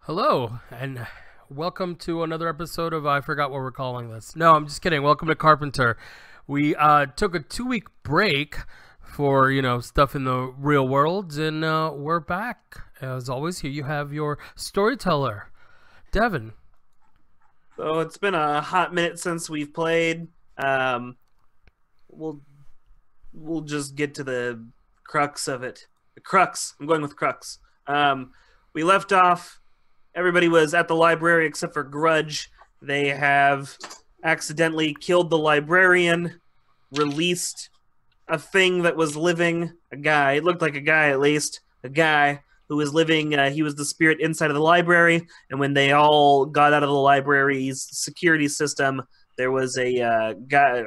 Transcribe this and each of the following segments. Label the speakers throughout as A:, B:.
A: Hello, and welcome to another episode of I forgot what we're calling this. No, I'm just kidding. Welcome to Carpenter. We took a 2-week break for, stuff in the real world, and we're back. As always, here you have your storyteller, Devin.
B: So it's been a hot minute since we've played. We'll just get to the crux of it. The crux. I'm going with crux. We left off. Everybody was at the library except for Grudge. They have accidentally killed the librarian, released a thing that was living, a guy. It looked like a guy, at least. A guy who was living, he was the spirit inside of the library, and when they all got out of the library's security system, there was a guy?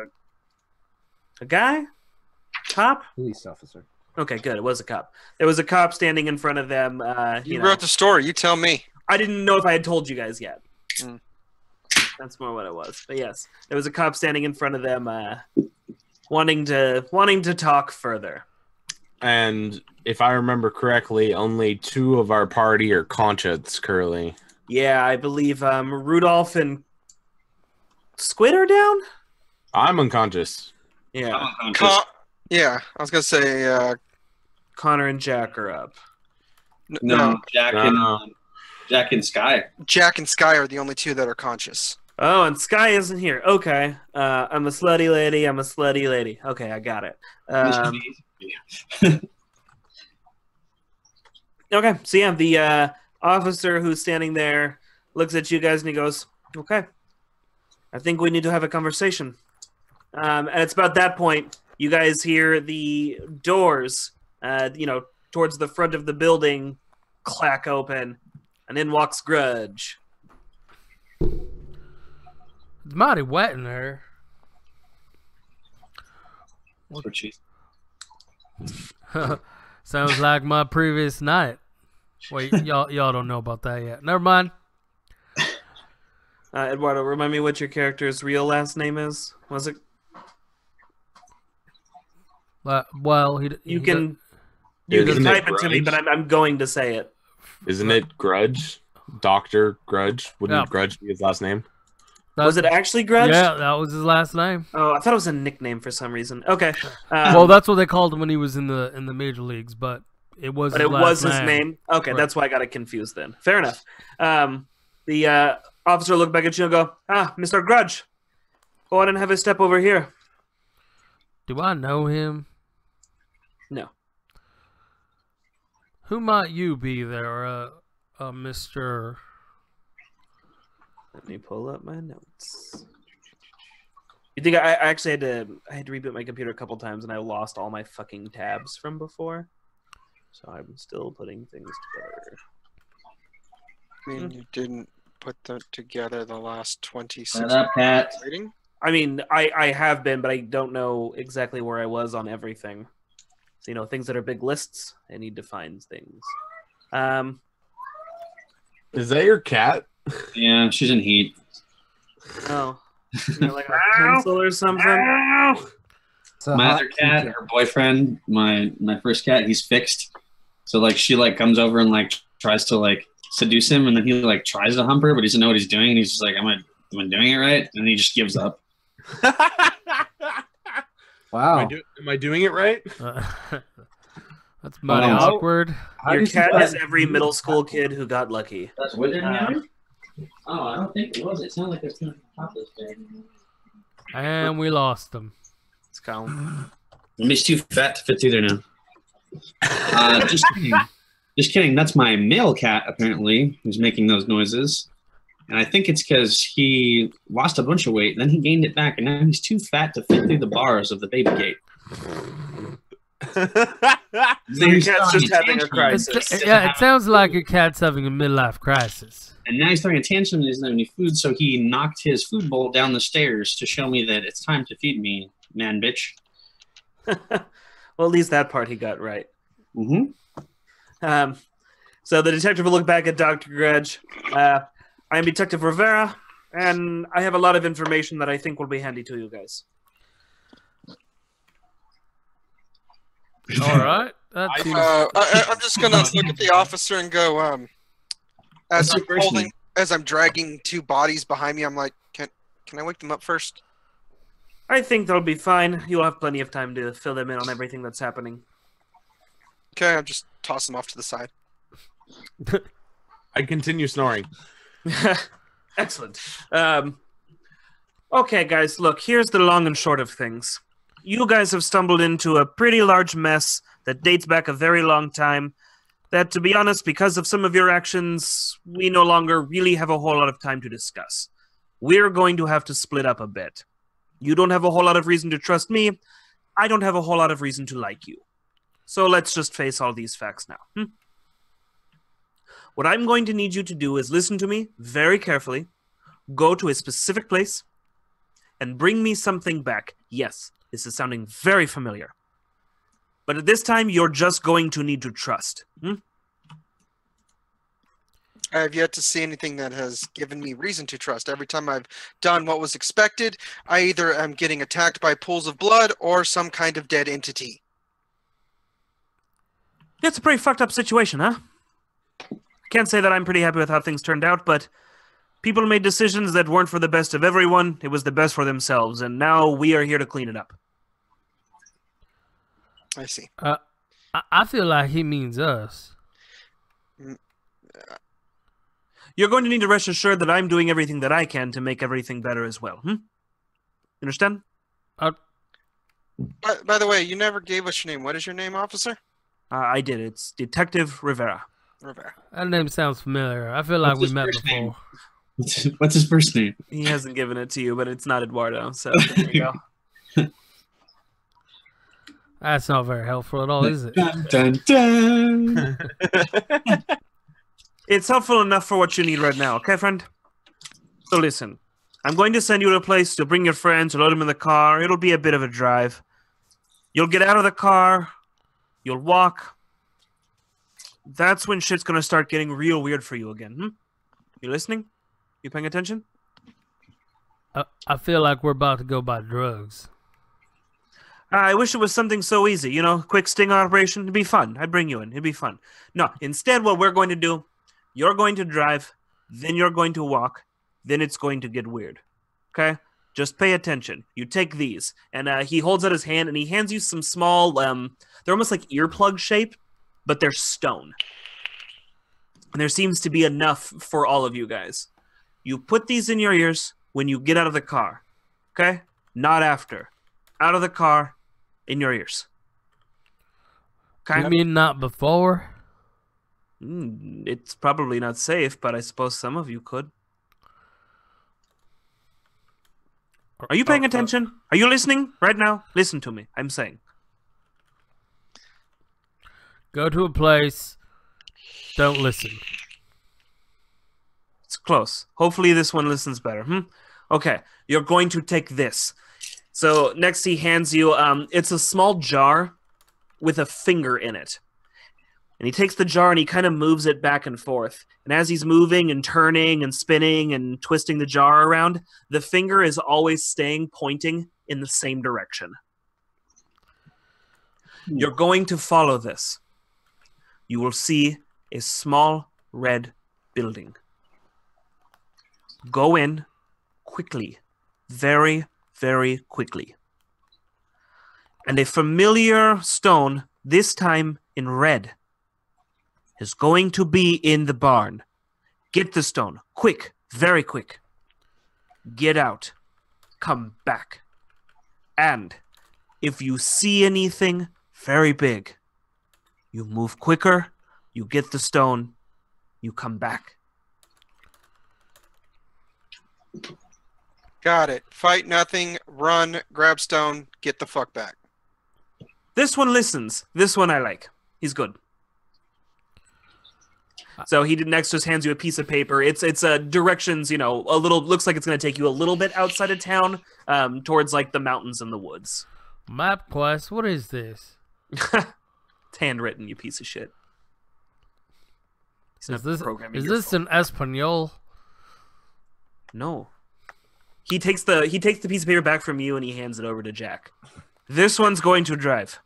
B: Cop?
C: Police officer.
B: Okay, good. It was a cop. There was a cop standing in front of them.
D: You wrote the story. You tell me.
B: I didn't know if I had told you guys yet. That's more what it was. But yes, there was a cop standing in front of them, wanting to talk further.
E: And if I remember correctly, only 2 of our party are conscious currently.
B: Yeah, I believe Rudolph and Squid are down.
E: I'm unconscious.
B: Yeah,
D: Yeah, I was gonna say.
B: Connor and Jack are up.
D: No,
F: Jack and Sky.
D: Jack and Sky are the only 2 that are conscious.
B: Oh, and Sky isn't here. Okay, I'm a slutty lady. I'm a slutty lady. Okay, I got it. Okay, so yeah, the officer who's standing there looks at you guys and he goes, "Okay, I think we need to have a conversation." And it's about that point you guys hear the doors, towards the front of the building clack open, and in walks Grudge.
A: It's mighty wet in there.
F: That's what she.
A: Sounds like my previous night. Wait, y'all don't know about that yet. Never mind.
B: Eduardo, remind me what your character's real last name is. Was it?
A: Well,
B: You can
E: Isn't it
B: type it to me,
E: Grudge?
B: but I'm going to say it.
E: Isn't it Grudge? Dr. Grudge? Wouldn't
A: Yeah.
E: Grudge be his last name?
B: Was it actually Grudge?
A: Yeah, that was his last name.
B: Oh, I thought it was a nickname for some reason. Okay.
A: Well, that's what they called him when he was in the major leagues, but it was.
B: But
A: his
B: it
A: last
B: was his name. Okay,
A: Right.
B: that's why I got it confused then. Fair enough. The officer looked back at you and go, Mr. Grudge, go on and have a step over here.
A: Do I know him?
B: No.
A: Who might you be there, Mr.
B: Let me pull up my notes. You think I actually had to reboot my computer a couple times and I lost all my fucking tabs from before? So I'm still putting things together.
D: I mean, you didn't put them together the last 26
F: Shut up, Pat.
D: rating.
B: I mean, I have been, but I don't know exactly where I was on everything. So, things that are big lists, I need to find things.
E: Is that your cat?
F: Yeah, she's in heat.
B: Oh. Like a pencil or something?
C: It's a
F: My
C: hot
F: other cat,
C: teacher.
F: her boyfriend, my first cat, he's fixed. So she comes over and tries to seduce him, and then he tries to hump her, but he doesn't know what he's doing, and he's just like, am I doing it right? And he just gives up.
C: Wow.
E: Am I doing it right?
A: That's mighty
F: How-
A: awkward.
C: How
B: Your
C: did you
B: cat
C: guys-
B: is every middle school kid who got lucky.
F: That's wizard
B: Uh,
F: Oh, I don't think it was. It sounded like it's going to pop this bag.
A: And we lost him.
B: It's Colin.
F: He's too fat to fit through there now. Just kidding. Just kidding. That's my male cat, apparently, who's making those noises. And I think it's because he lost a bunch of weight, then he gained it back, and now he's too fat to fit through the bars of the baby gate.
B: So your cat's just having a crisis.
A: It sounds like your cat's having a midlife crisis.
F: And now he's throwing a tantrum and he doesn't have any food, so he knocked his food bowl down the stairs to show me that it's time to feed me, man bitch.
B: Well, at least that part he got right.
F: Mm-hmm.
B: So the detective will look back at Dr. Grudge. I am Detective Rivera, and I have a lot of information that I think will be handy to you guys.
A: All right. That seems...
D: I'm just gonna look at the officer and go,
F: What's your first name?
D: As I'm dragging two bodies behind me, I'm like, can I wake them up first?
B: I think they'll be fine. You'll have plenty of time to fill them in on everything that's happening.
D: Okay, I'll just toss them off to the side.
E: I continue snoring.
B: Excellent. Okay, guys, look, here's the long and short of things. You guys have stumbled into a pretty large mess that dates back a very long time. That, to be honest, because of some of your actions, we no longer really have a whole lot of time to discuss. We're going to have to split up a bit. You don't have a whole lot of reason to trust me. I don't have a whole lot of reason to like you. So let's just face all these facts now. What I'm going to need you to do is listen to me very carefully, go to a specific place, and bring me something back. Yes, this is sounding very familiar. But at this time, you're just going to need to trust.
D: I have yet to see anything that has given me reason to trust. Every time I've done what was expected, I either am getting attacked by pools of blood or some kind of dead entity.
B: It's a pretty fucked up situation, huh? Can't say that I'm pretty happy with how things turned out, but people made decisions that weren't for the best of everyone. It was the best for themselves, and now we are here to clean it up.
D: I see.
A: I feel like he means us.
B: You're going to need to rest assured that I'm doing everything that I can to make everything better as well. You understand?
D: By the way, you never gave us your name. What is your name, officer?
B: I did. It's Detective Rivera.
D: Rivera.
A: That name sounds familiar. I feel like
F: What's
A: we
F: his
A: met
F: first name?
A: before.
F: What's his first name?
B: He hasn't given it to you, but it's not Eduardo, so there you go.
A: That's not very helpful at all, is it?
F: Dun, dun, dun.
B: It's helpful enough for what you need right now, okay, friend? So listen, I'm going to send you to a place to bring your friends, load them in the car. It'll be a bit of a drive. You'll get out of the car. You'll walk. That's when shit's going to start getting real weird for you again. You listening? You paying attention?
A: I feel like we're about to go buy drugs.
B: I wish it was something so easy, you know, quick sting operation. It'd be fun. I'd bring you in. It'd be fun. No, instead what we're going to do, you're going to drive, then you're going to walk, then it's going to get weird. Okay? Just pay attention. You take these. And he holds out his hand and he hands you some small, they're almost like earplug shape, but they're stone. And there seems to be enough for all of you guys. You put these in your ears when you get out of the car. Okay? Not after. Out of the car, in your ears. Okay?
A: You mean not before?
B: It's probably not safe, but I suppose some of you could. Are you paying attention? Are you listening right now? Listen to me. I'm saying.
A: Go to a place. Don't listen.
B: It's close. Hopefully this one listens better. Okay. You're going to take this. So next he hands you, it's a small jar with a finger in it. And he takes the jar and he kind of moves it back and forth. And as he's moving and turning and spinning and twisting the jar around, the finger is always staying pointing in the same direction. You're going to follow this. You will see a small red building. Go in quickly. Very, very quickly. And a familiar stone, this time in red, is going to be in the barn. Get the stone. Quick. Very quick. Get out. Come back. And if you see anything very big, you move quicker, you get the stone, you come back.
D: Got it. Fight nothing, run, grab stone, get the fuck back.
B: This one listens. This one I like. He's good. So he next just hands you a piece of paper. It's directions, you know, a little, looks like it's going to take you a little bit outside of town, towards like the mountains and the woods.
A: MapQuest, what is this?
B: It's handwritten, you piece of shit.
A: Is this in Espanol?
B: No. He takes the piece of paper back from you and he hands it over to Jack. This one's going to drive.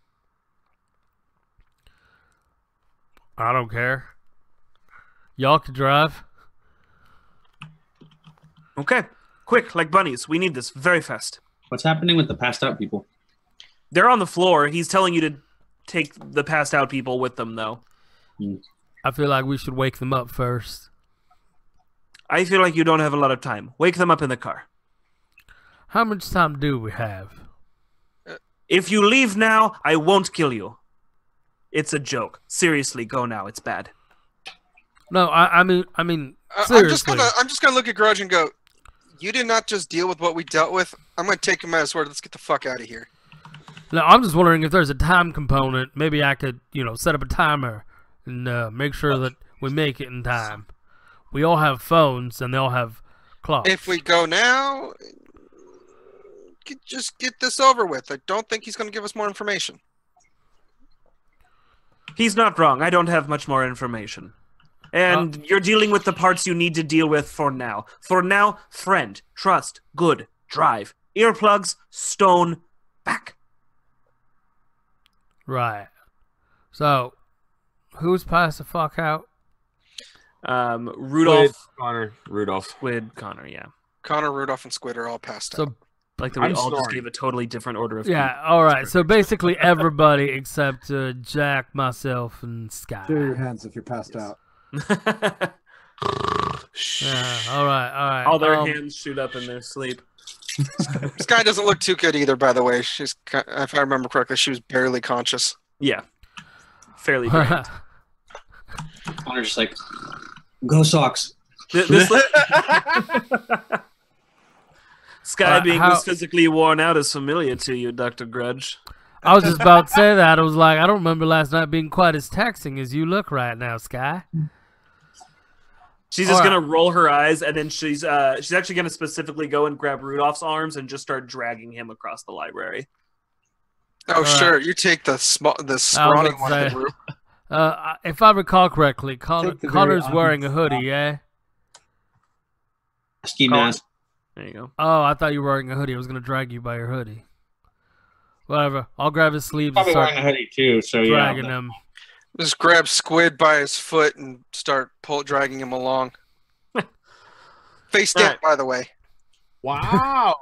A: I don't care. Y'all can drive.
B: Okay, quick, like bunnies. We need this very fast.
F: What's happening with the passed out people?
B: They're on the floor. He's telling you to take the passed out people with them, though.
A: I feel like we should wake them up first.
B: I feel like you don't have a lot of time. Wake them up in the car.
A: How much time do we have?
B: If you leave now, I won't kill you. It's a joke. Seriously, go now. It's bad.
A: No, I mean,
D: I'm
A: seriously.
D: just gonna look at Grudge and go, you did not just deal with what we dealt with. I'm gonna take him at his word. Let's get the fuck out of here.
A: No, I'm just wondering if there's a time component. Maybe I could, set up a timer and make sure that we make it in time. We all have phones and they all have clocks.
D: If we go now, just get this over with. I don't think he's gonna give us more information.
B: He's not wrong. I don't have much more information. And you're dealing with the parts you need to deal with for now. For now, friend, trust, good, drive, earplugs, stone, back.
A: Right. So, who's passed the fuck out?
B: Rudolph,
E: Rudolph.
B: Squid, Connor, yeah.
D: Connor, Rudolph, and Squid are all passed out.
A: So,
B: Like that we
E: I'm
B: all just
E: snoring.
B: gave a totally different order of
A: yeah, all right. So basically everybody except Jack, myself, and Sky.
C: Clear your hands if you're passed out.
A: Yeah, all right.
B: all their hands shoot up in their sleep.
D: This guy doesn't look too good either, by the way. If I remember correctly, she was barely conscious.
B: Yeah. Fairly drained.
F: Connor's just like, go Sox.
B: This Sky being
A: how-
B: this physically worn out is familiar to you, Dr. Grudge.
A: I was just about to say that. I was like, I don't remember last night being quite as taxing as you look right now, Sky.
B: She's just
A: All
B: gonna roll her eyes, and then she's actually gonna specifically go and grab Rudolph's arms and just start dragging him across the library.
D: Oh,
A: All
D: sure. You take the scrawny
A: would
D: one
A: say-
D: in the group.
A: If I recall correctly,
C: Take the
A: Connor's
C: very
A: wearing a
C: obvious
A: hoodie, yeah?
F: Ski mask.
B: There you go.
A: Oh, I thought you were wearing a hoodie. I was going to drag you by your hoodie. Whatever. I'll grab his sleeves and
F: Probably
A: start
F: wearing a hoodie too, so
A: dragging
F: yeah.
A: him.
D: Just grab Squid by his foot and start dragging him along. Face down,
B: Alright.
D: by the way.
E: Wow.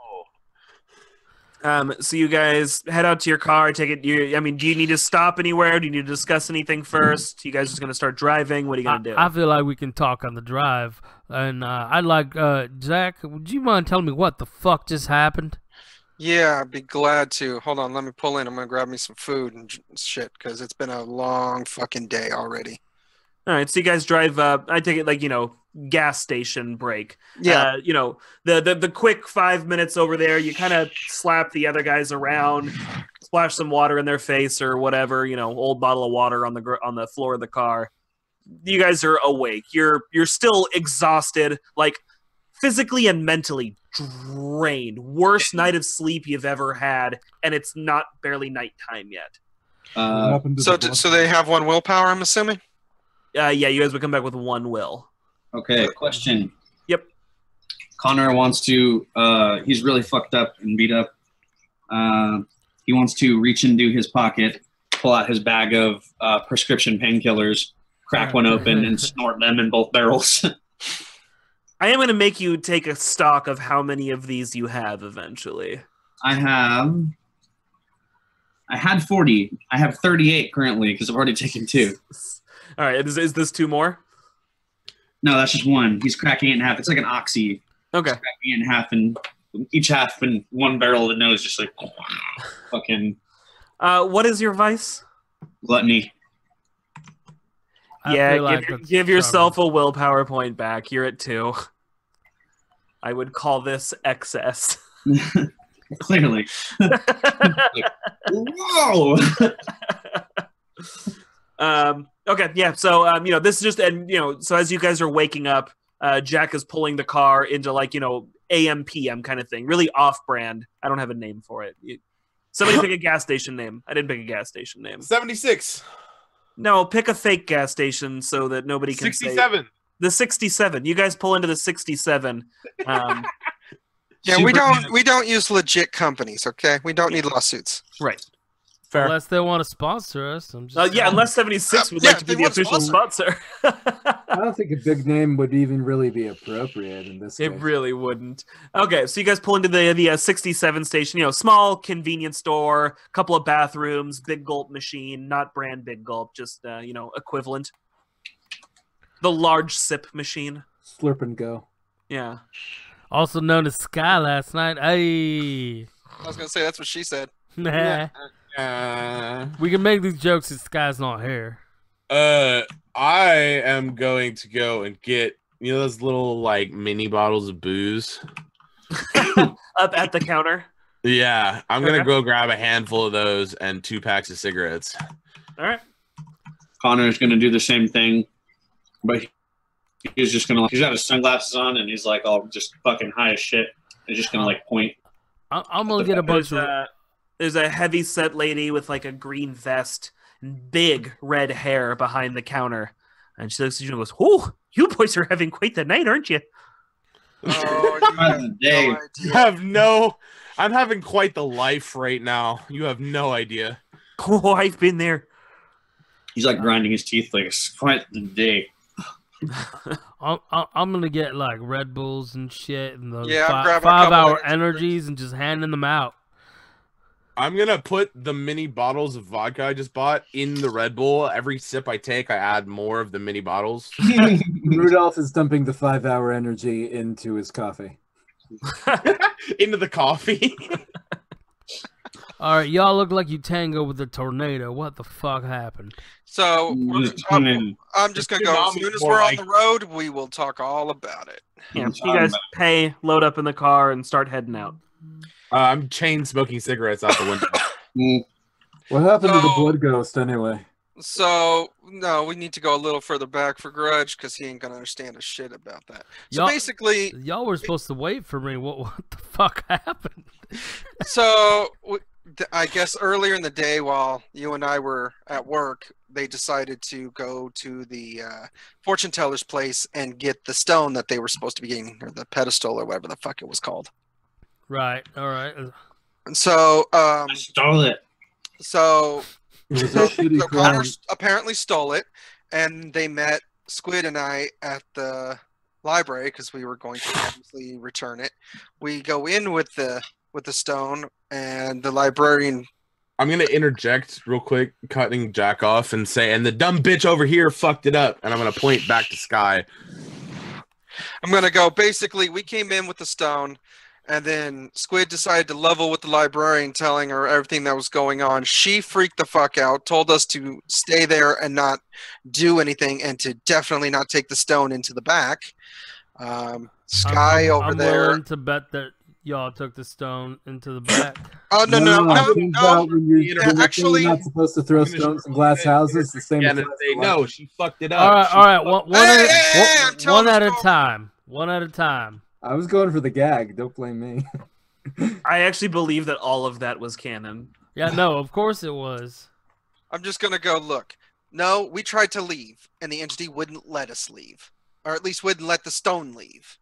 B: So you guys head out to your car. Take it. Do you need to stop anywhere? Do you need to discuss anything first? You guys just gonna start driving? What are you gonna do?
A: I feel like we can talk on the drive. And I'd like, Jack, would you mind telling me what the fuck just happened?
D: Yeah, I'd be glad to. Hold on, let me pull in. I'm gonna grab me some food and shit because it's been a long fucking day already.
B: All right. So you guys drive up. I take it gas station break.
D: Yeah.
B: The quick 5 minutes over there. You kind of slap the other guys around, splash some water in their face or whatever. Old bottle of water on the floor of the car. You guys are awake. You're still exhausted, like physically and mentally drained. Worst night of sleep you've ever had, and it's not barely nighttime yet.
C: What happened to
D: So
C: the
D: so they have one willpower, I'm assuming.
B: Yeah, you guys would come back with one will.
F: Okay, question.
B: Yep.
F: Connor wants to, he's really fucked up and beat up. He wants to reach into his pocket, pull out his bag of prescription painkillers, crack one open, and snort them in both barrels.
B: I am going to make you take a stock of how many of these you have eventually.
F: I had 40. I have 38 currently because I've already taken 2.
B: All right, is this 2 more?
F: No, that's just one. He's cracking it in half. It's like an oxy.
B: Okay.
F: He's cracking it in half, and each half in one barrel of the nose, just like fucking
B: What is your vice?
F: gluttony.
A: I
B: Yeah,
A: feel like that's
B: give yourself a willpower point back. You're at 2. I would call this excess.
F: Clearly. Like, whoa!
B: Okay, yeah. So this is just so as you guys are waking up, Jack is pulling the car into AM PM kind of thing, really off-brand. I don't have a name for it. Somebody pick a gas station name. I didn't pick a gas station name.
G: 76.
B: No, pick a fake gas station so that nobody can say
G: 67.
B: the 67. You guys pull into the 67.
D: Yeah, we don't use legit companies, okay? We don't need lawsuits.
B: Right.
E: Fair.
A: Unless they want to sponsor us. I'm just
B: Yeah, unless 76 would
D: Yeah,
B: like to
D: if
B: be
D: they
B: the
D: want to
B: official sponsor.
C: I don't think a big name would even really be appropriate in this
B: It
C: case.
B: really wouldn't. Okay, so you guys pull into the 67 station. You know, small convenience store, couple of bathrooms, Big Gulp machine, not brand Big Gulp, just equivalent. The large sip machine.
C: Slurp and go.
B: Yeah.
A: also known as Sky last night. Hey.
D: I was gonna say that's what she said.
E: Uh,
A: We can make these jokes if Sky's not here.
E: I am going to go and get those little like mini bottles of booze.
B: Up at the counter.
E: Yeah, I'm gonna
B: Okay.
E: go grab a handful of those and 2 packs of cigarettes.
B: All right.
F: Connor's gonna do the same thing, but he's just gonna he's got his sunglasses on and he's like all just fucking high as shit. He's just gonna like point.
A: I'm gonna get a bunch
B: There's a heavy set lady with like a green vest and big red hair behind the counter. And she looks at you and goes, "Oh, you boys are having quite the night, aren't you?"
D: Oh, you have
F: Day.
D: no
E: You
D: idea.
E: have no. I'm having quite the life right now. You have no idea.
B: Oh, I've been there.
F: He's like grinding his teeth like it's quite the day.
A: I'm gonna get like Red Bulls and shit and those
D: Yeah, I'm grabbing a couple
A: 5-hour
D: energy
A: energies and just handing them out.
E: I'm gonna put the mini bottles of vodka I just bought in the Red Bull. Every sip I take, I add more of the mini bottles.
C: Rudolph is dumping the 5-hour energy into his coffee.
E: Into the coffee.
A: All right, y'all look like you tango with a tornado. What the fuck happened?
D: So I'm just gonna go. As
E: Tsunami's
D: soon as
E: more
D: we're on
E: like-
D: the road, we will talk all about it.
B: Yeah, you guys pay, load up in the car, and start heading out.
E: I'm chain smoking cigarettes out the window.
C: What happened to the
D: So-
C: blood ghost anyway?
D: So no, we need to go a little further back for Grudge because he ain't gonna understand a shit about that. So
A: Y'all-
D: basically,
A: Y'all were supposed to wait for me. What the fuck happened?
D: I guess earlier in the day while you and I were at work, they decided to go to the fortune teller's place and get the stone that they were supposed to be getting, or the pedestal, or whatever the fuck it was called.
A: Right. All right.
D: And so,
F: I stole it.
D: so
C: It was a shitty
D: So
C: crime.
D: Connor apparently stole it, and they met Squid and I at the library because we were going to obviously return it. We go in with the stone, and the librarian.
E: I'm gonna interject real quick, cutting Jack off, and say, "And the dumb bitch over here fucked it up." And I'm gonna point back to Sky.
D: I'm gonna go. Basically, we came in with the stone, and then Squid decided to level with the librarian, telling her everything that was going on. She freaked the fuck out, told us to stay there and not do anything, and to definitely not take the stone into the back. Sky over
A: I'm
D: there.
A: willing to bet that y'all took the stone into the back.
D: Oh no!
C: Turns out when you're,
D: Yeah,
C: when you're
D: actually-
C: not supposed to throw stones in glass houses. The same.
E: And
C: applies
E: say,
C: to
E: "No,
C: life.
E: she fucked it
A: All
E: up."
A: right.
E: She
A: All right.
E: fucked-
A: One
D: Hey, hey, hey, I'm telling
A: one
D: the
A: at a
D: story.
A: time. One at a time.
C: I was going for the gag. Don't blame me.
B: I actually believe that all of that was canon.
A: Yeah. No. Of course it was.
D: I'm just gonna go look. No, we tried to leave, and the entity wouldn't let us leave, or at least wouldn't let the stone leave.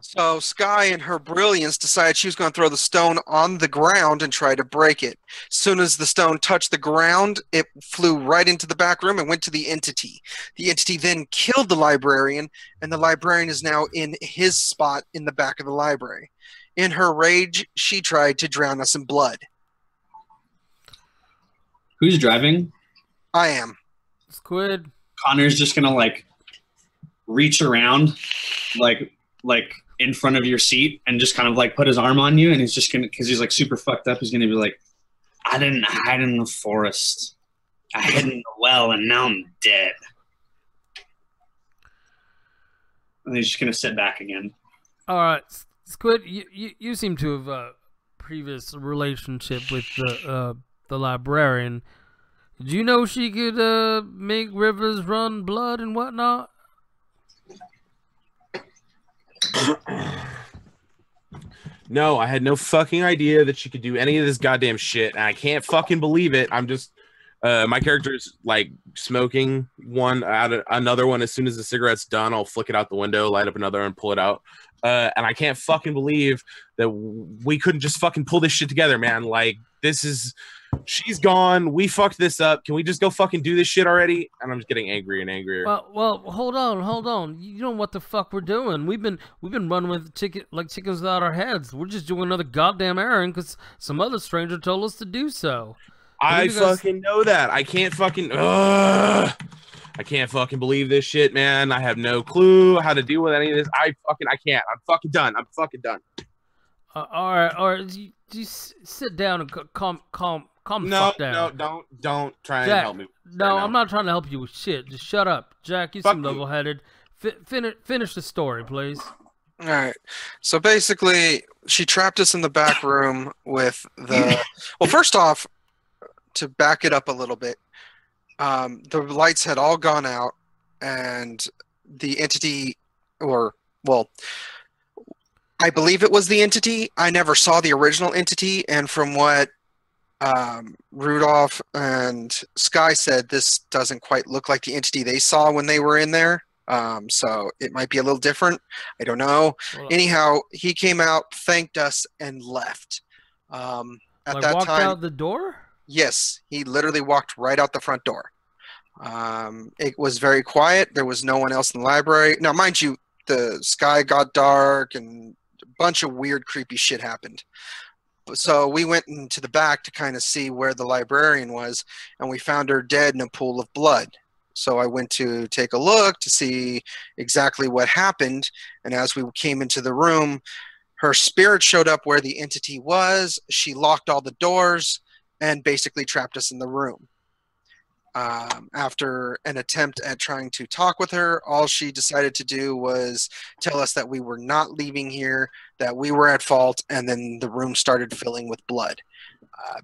D: So Sky, in her brilliance, decided she was going to throw the stone on the ground and try to break it. As soon as the stone touched the ground, it flew right into the back room and went to the entity. The entity then killed the librarian, and the librarian is now in his spot in the back of the library. In her rage, she tried to drown us in blood.
F: Who's driving?
D: I am.
A: Squid.
F: Connor's just gonna like reach around, like in front of your seat, and just kind of like put his arm on you, and he's just gonna, because he's like super fucked up, he's gonna be like, "I didn't hide in the forest. I hid in the well, and now I'm dead." And he's just gonna sit back again.
A: All right. Squid. You seem to have a previous relationship with the librarian. Did you know she could make rivers run blood and whatnot?
E: No, I had no fucking idea that she could do any of this goddamn shit, and I can't fucking believe it. I'm just, my character's like smoking another one. As soon as the cigarette's done, I'll flick it out the window, light up another, and pull it out. And I can't fucking believe that we couldn't just fucking pull this shit together, man. Like, this is She's gone. We fucked this up. Can we just go fucking do this shit already? And I'm just getting angrier and angrier.
A: Well, hold on. You know what the fuck we're doing? We've been running with chickens without our heads. We're just doing another goddamn errand because some other stranger told us to do so.
E: I fucking know that. I can't fucking. I can't fucking believe this shit, man. I have no clue how to deal with any of this. I can't. I'm fucking done.
A: All right. You sit down and calm the fuck down.
E: No, don't try
A: Jack,
E: and help me.
A: No,
E: right
A: I'm not trying to help you with shit. Just shut up, Jack. You seem level-headed. Finish the story, please.
D: All right. So basically, she trapped us in the back room with the. Well, first off, to back it up a little bit, the lights had all gone out, and the entity, I believe it was the entity. I never saw the original entity, and from what Rudolph and Sky said, this doesn't quite look like the entity they saw when they were in there. So it might be a little different. I don't know.
A: Well,
D: anyhow, he came out, thanked us, and left. At that
A: walked
D: time,
A: out the door?
D: yes, he literally walked right out the front door. It was very quiet. There was no one else in the library. Now, mind you, the sky got dark and a bunch of weird, creepy shit happened. So we went into the back to kind of see where the librarian was, and we found her dead in a pool of blood. So I went to take a look to see exactly what happened, and as we came into the room, her spirit showed up where the entity was. She locked all the doors and basically trapped us in the room. After an attempt at trying to talk with her, all she decided to do was tell us that we were not leaving here, that we were at fault, and then the room started filling with blood.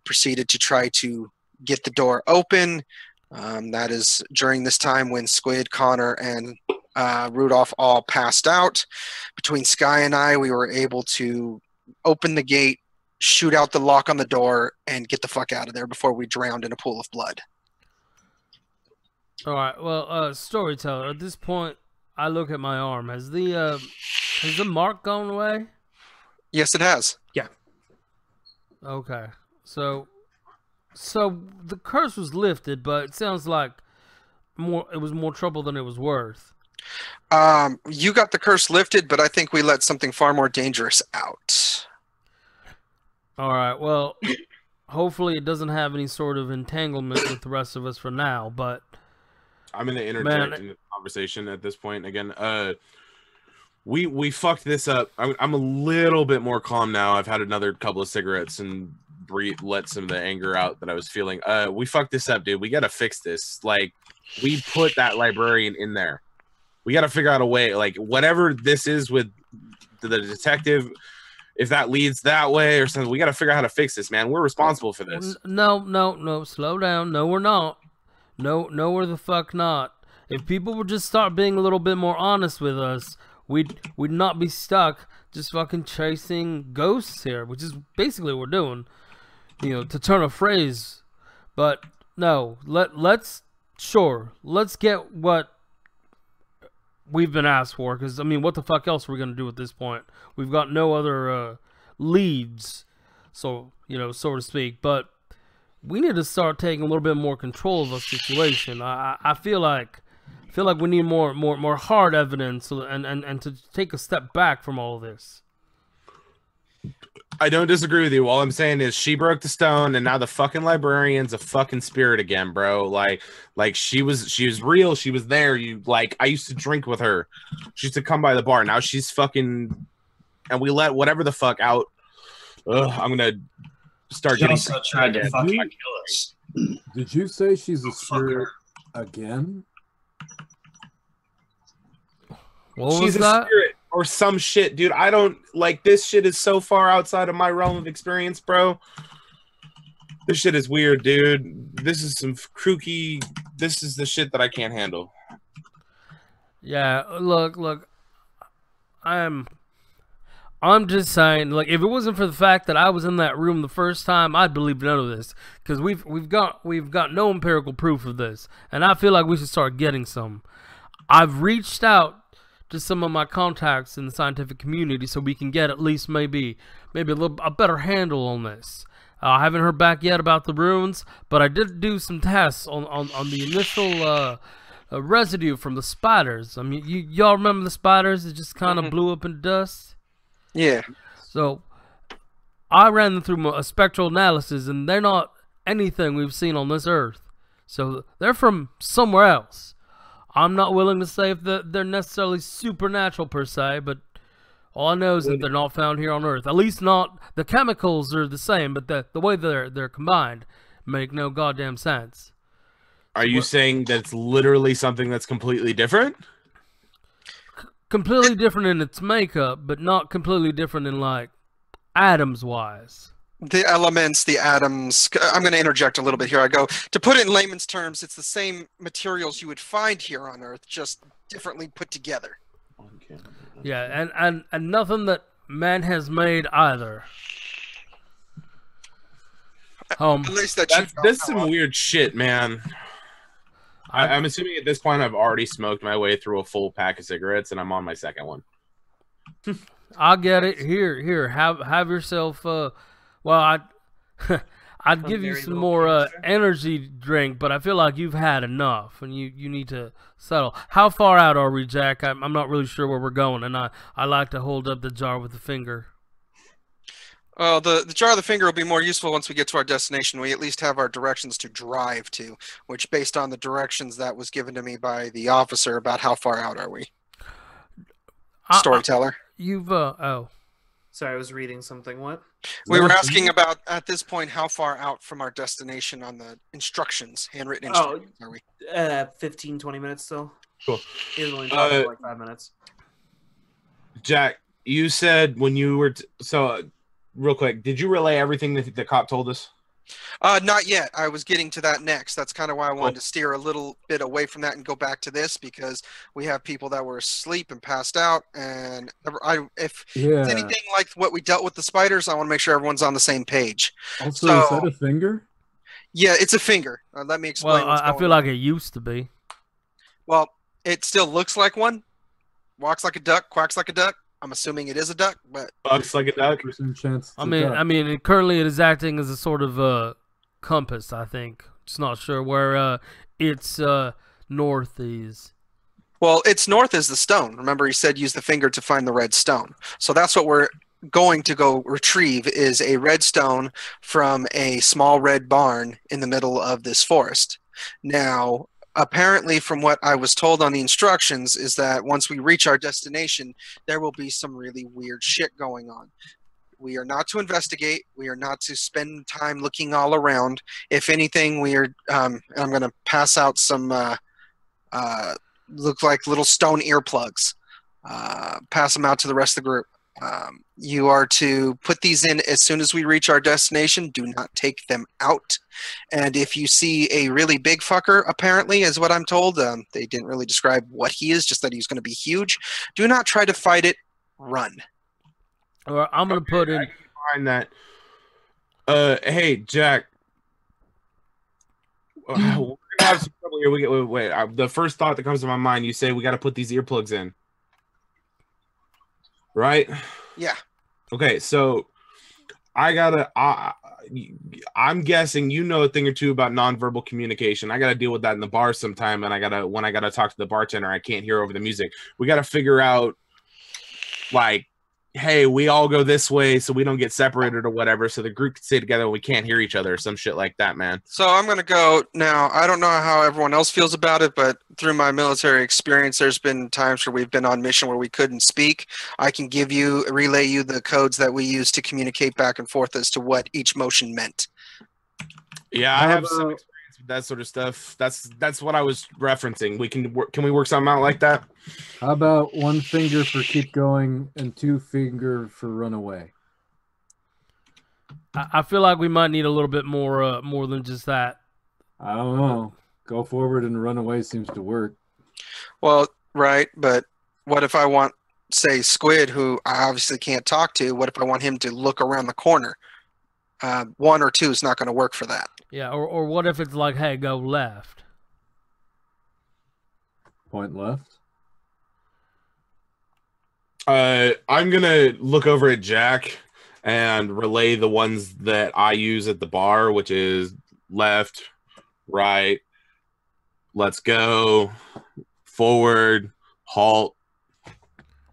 D: Proceeded to try to get the door open. That is during this time when Squid, Connor, and Rudolph all passed out. Between Sky and I, we were able to open the gate, shoot out the lock on the door, and get the fuck out of there before we drowned in a pool of blood.
A: All right. Well, storyteller. At this point, I look at my arm. Has the mark gone away?
D: Yes, it has.
B: Yeah.
A: Okay. So the curse was lifted, but it sounds like it was more trouble than it was worth.
D: You got the curse lifted, but I think we let something far more dangerous out.
A: All right. Well, hopefully it doesn't have any sort of entanglement with the rest of us for now, but
E: I'm going to interject in the conversation at this point again. We fucked this up. I'm a little bit more calm now. I've had another couple of cigarettes and let some of the anger out that I was feeling. We fucked this up, dude. We got to fix this. Like, we put that librarian in there. We got to figure out a way. Like, whatever this is with the detective, if that leads that way or something, we got to figure out how to fix this, man. We're responsible for this.
A: No. Slow down. No, we're not. No, we're the fuck not. If people would just start being a little bit more honest with us, we'd not be stuck just fucking chasing ghosts here, which is basically what we're doing. You know, to turn a phrase. But no, let's get what we've been asked for, because I mean, what the fuck else are we gonna do at this point? We've got no other leads, so to speak. But we need to start taking a little bit more control of the situation. I feel like we need more hard evidence and to take a step back from all of this.
E: I don't disagree with you. All I'm saying is she broke the stone, and now the fucking librarian's a fucking spirit again, bro. Like she was real. She was there. I used to drink with her. She used to come by the bar. Now she's fucking, and we let whatever the fuck out. I'm gonna start
F: She
E: getting.
F: also tried to fucking kill us.
C: Did you say she's a spirit again?
A: What was
E: She's a
A: that?
E: spirit or some shit, dude. I don't like this shit is so far outside of my realm of experience, bro. This shit is weird, dude. This is some kooky. This is the shit that I can't handle.
A: Yeah, look. I'm just saying, like, if it wasn't for the fact that I was in that room the first time, I'd believe none of this, because we've got no empirical proof of this, and I feel like we should start getting some. I've reached out to some of my contacts in the scientific community so we can get at least maybe a better handle on this. I haven't heard back yet about the ruins, but I did do some tests on the initial residue from the spiders. I mean, y'all remember the spiders that just kind of blew up in dust?
D: Yeah.
A: So I ran them through a spectral analysis, and they're not anything we've seen on this Earth. So they're from somewhere else. I'm not willing to say if they're necessarily supernatural per se, but all I know is that they're not found here on Earth. At least not, the chemicals are the same, but the way they're combined make no goddamn sense.
E: Are you saying that's literally something that's completely different?
A: Completely different in its makeup, but not completely different in, like, atoms-wise.
D: The elements, the atoms. I'm going to interject a little bit here. I go, to put it in layman's terms, it's the same materials you would find here on Earth, just differently put together.
A: Yeah, and nothing that man has made either.
D: At least
E: That's some weird shit, man. I'm assuming at this point I've already smoked my way through a full pack of cigarettes, and I'm on my second one.
A: I get it. Here, have yourself. I'd give you
B: very
A: some
B: little
A: more
B: canister.
A: energy drink, but I feel like you've had enough, and you need to settle. How far out are we, Jack? I'm not really sure where we're going, and I like to hold up the jar with the finger.
D: The jar of the finger will be more useful once we get to our destination. We at least have our directions to drive to, which based on the directions that was given to me by the officer about how far out are we. Storyteller.
A: You've oh.
B: Sorry, I was reading something. What?
D: We were asking about, at this point, how far out from our destination on the instructions, handwritten instructions, are we?
B: 15, 20 minutes still.
E: Cool.
B: He was only talking for like 5 minutes.
E: Jack, you said when you were real quick, did you relay everything that the cop told us?
D: Not yet. I was getting to that next. That's kind of why I wanted to steer a little bit away from that and go back to this, because we have people that were asleep and passed out. And if it's anything like what we dealt with the spiders, I want to make sure everyone's on the same page.
C: Also, is that a finger?
D: Yeah, it's a finger. Let me explain.
A: Well, I feel like it used to be.
D: Well, it still looks like one. Walks like a duck, quacks like a duck. I'm assuming it is a duck, but
E: Bucks like a duck.
C: Chance
A: I mean, currently it is acting as a sort of compass. I think. Just not sure where its north is.
D: Well, its north is the stone. Remember, he said use the finger to find the red stone. So that's what we're going to go retrieve, is a red stone from a small red barn in the middle of this forest. Now, apparently, from what I was told on the instructions, is that once we reach our destination, there will be some really weird shit going on. We are not to investigate. We are not to spend time looking all around. If anything, we are. I'm going to pass out some look like little stone earplugs. Pass them out to the rest of the group. You are to put these in as soon as we reach our destination. Do not take them out. And if you see a really big fucker, apparently, is what I'm told, they didn't really describe what he is, just that he's going to be huge. Do not try to fight it. Run.
A: Or I'm going to put in.
E: I can find that. Hey, Jack. We're gonna have some trouble here. Wait. The first thought that comes to my mind, you say we got to put these earplugs in, right?
D: Yeah.
E: Okay, so I'm guessing you know a thing or two about nonverbal communication. I gotta deal with that in the bar sometime, and when I gotta talk to the bartender, I can't hear over the music. We gotta figure out, like, hey, we all go this way so we don't get separated or whatever, so the group can stay together and we can't hear each other or some shit like that, man.
D: So I'm going to go now. I don't know how everyone else feels about it, but through my military experience, there's been times where we've been on mission where we couldn't speak. I can relay you the codes that we use to communicate back and forth as to what each motion meant.
E: Yeah, I have some experience with that sort of stuff. That's what I was referencing. Can we work something out like that?
C: How about one finger for keep going and 2 finger for run away?
A: I feel like we might need a little bit more than just that.
C: I don't know. Go forward and run away seems to work.
D: Well, right, but what if I want, say, Squid, who I obviously can't talk to, what if I want him to look around the corner? 1 or 2 is not going to work for that.
A: Yeah, or what if it's like, hey, go left?
C: Point left.
E: I'm gonna look over at Jack, and relay the ones that I use at the bar, which is left, right, let's go, forward, halt,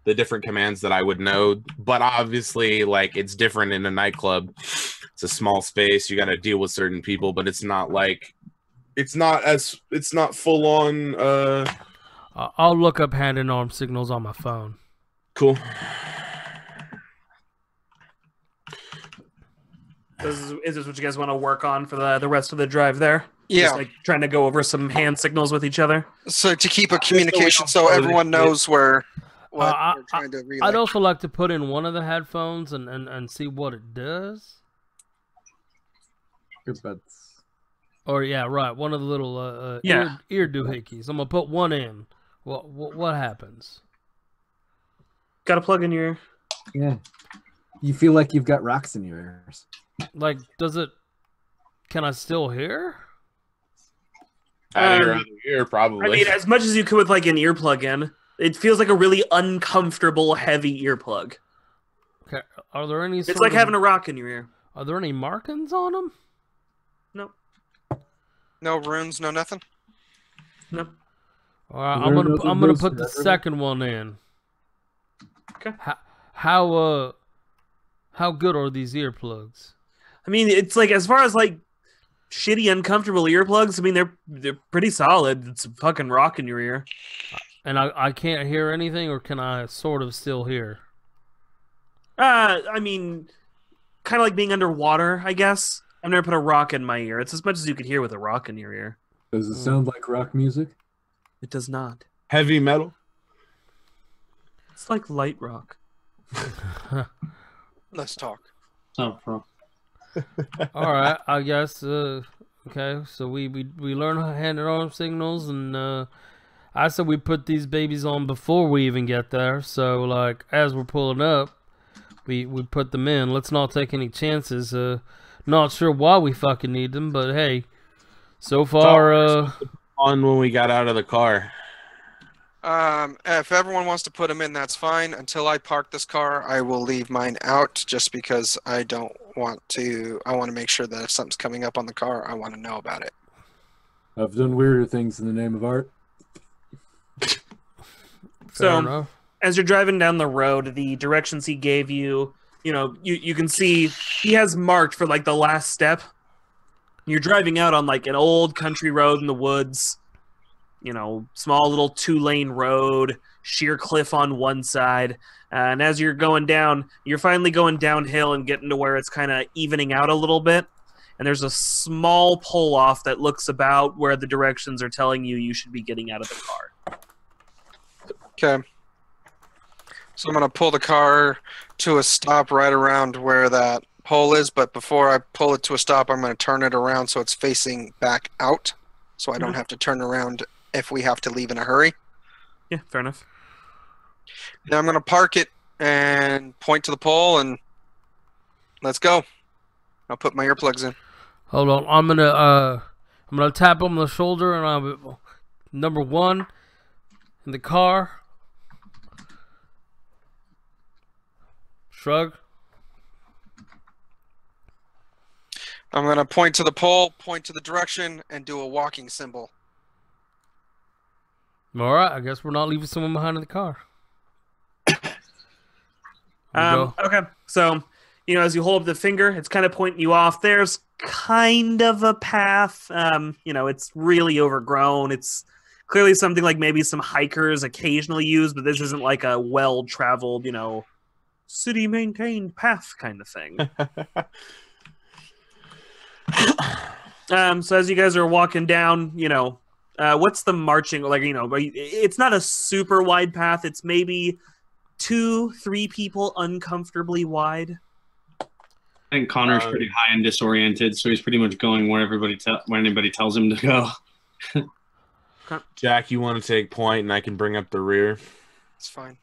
E: the different commands that I would know. But obviously, like, it's different in a nightclub. It's a small space. You got to deal with certain people, but it's not like it's not full on.
A: I'll look up hand and arm signals on my phone.
E: Cool.
B: Is this what you guys want to work on for the rest of the drive there?
D: Yeah.
B: Just like trying to go over some hand signals with each other.
D: So to keep a communication, so everyone knows where what we're trying to relay.
A: I'd also like to put in one of the headphones and see what it does.
C: Earbuds.
A: Or yeah, right, one of the little ear doohickeys. I'm gonna put one in. What happens?
B: Got to plug in your.
C: Yeah. You feel like you've got rocks in your ears.
A: Like, does it? Can I still hear?
E: Out of your other ear, probably.
B: I mean, as much as you could with like an earplug in, it feels like a really uncomfortable, heavy earplug.
A: Okay. Are there any?
B: It's like having a rock in your ear.
A: Are there any markings on them?
B: No.
D: No runes, no nothing.
B: No.
A: All right, I'm gonna put the second one in.
B: Okay.
A: How good are these earplugs?
B: I mean, it's like as far as like shitty, uncomfortable earplugs. I mean, they're pretty solid. It's a fucking rock in your ear.
A: And I can't hear anything, or can I sort of still hear?
B: I mean, kind of like being underwater, I guess. I've never put a rock in my ear. It's as much as you could hear with a rock in your ear.
C: Does it sound like rock music?
B: It does not.
E: Heavy metal.
B: It's like light rock.
D: Let's talk.
F: Oh, bro.
A: All right, I guess. Okay, so we learn hand and arm signals, and I said we put these babies on before we even get there. So like as we're pulling up, we put them in. Let's not take any chances. Not sure why we fucking need them, but hey, so far
E: On when we got out of the car.
D: If everyone wants to put them in, that's fine. Until I park this car, I will leave mine out just because I don't want to. I want to make sure that if something's coming up on the car, I want to know about it.
C: I've done weirder things in the name of art.
B: So, as you're driving down the road, the directions he gave you, you can see he has marked for like the last step. You're driving out on like an old country road in the woods. Small little 2-lane road, sheer cliff on one side. And as you're going down, you're finally going downhill and getting to where it's kind of evening out a little bit. And there's a small pull-off that looks about where the directions are telling you should be getting out of the car.
D: Okay. So I'm going to pull the car to a stop right around where that pole is. But before I pull it to a stop, I'm going to turn it around so it's facing back out. So I don't have to turn around if we have to leave in a hurry.
B: Yeah, fair enough.
D: Now I'm going to park it and point to the pole and let's go. I'll put my earplugs in.
A: Hold on, I'm gonna tap him on the shoulder, and I'm number 1 in the car. Shrug.
D: I'm going to point to the pole, point to the direction, and do a walking symbol.
A: All right, I guess we're not leaving someone behind in the car.
B: Okay, so as you hold up the finger, it's kind of pointing you off. There's kind of a path. It's really overgrown. It's clearly something like maybe some hikers occasionally use, but this isn't like a well-traveled, city-maintained path kind of thing. So as you guys are walking down, what's the marching like? It's not a super wide path. It's maybe 2-3 people uncomfortably wide.
F: I think Connor's pretty high and disoriented, so he's pretty much going where anybody tells him to go.
E: Jack, you want to take point, and I can bring up the rear.
D: It's fine.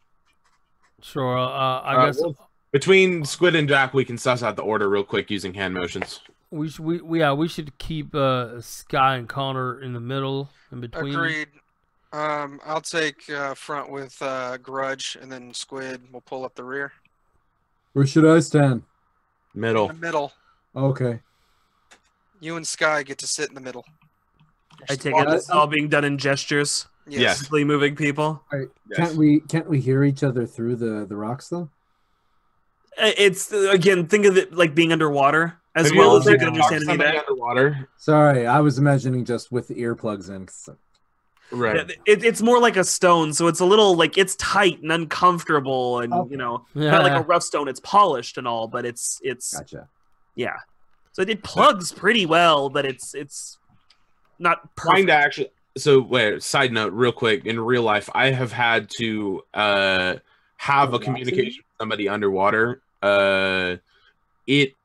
A: Sure. I guess
E: between Squid and Jack, we can suss out the order real quick using hand motions.
A: we should keep Sky and Connor in the middle, in between.
D: Agreed. I'll take front with Grudge, and then Squid will pull up the rear.
C: Where should I stand?
D: In
E: Middle.
D: the middle.
C: Okay.
D: You and Sky get to sit in the middle.
B: I take it this is all being done in gestures.
E: Yes.
B: Simply moving people.
C: All right.
E: Yes.
C: Can't we hear each other through the rocks though?
B: It's again, think of it like being underwater as
E: Have you
B: well
E: ever
B: as you
E: tried
B: can
E: to talk to
B: understand any
E: somebody
B: back.
E: underwater?
C: Sorry, I was imagining just with the earplugs in.
E: Right.
B: It's more like a stone, so it's a little like it's tight and uncomfortable, and
C: Okay.
B: not like a rough stone. It's polished and all, but it's
C: Gotcha.
B: yeah. So it plugs pretty well, but it's not perfect.
E: Kinda actually. So, wait. Side note, real quick. In real life, I have had to have a communication with somebody underwater. It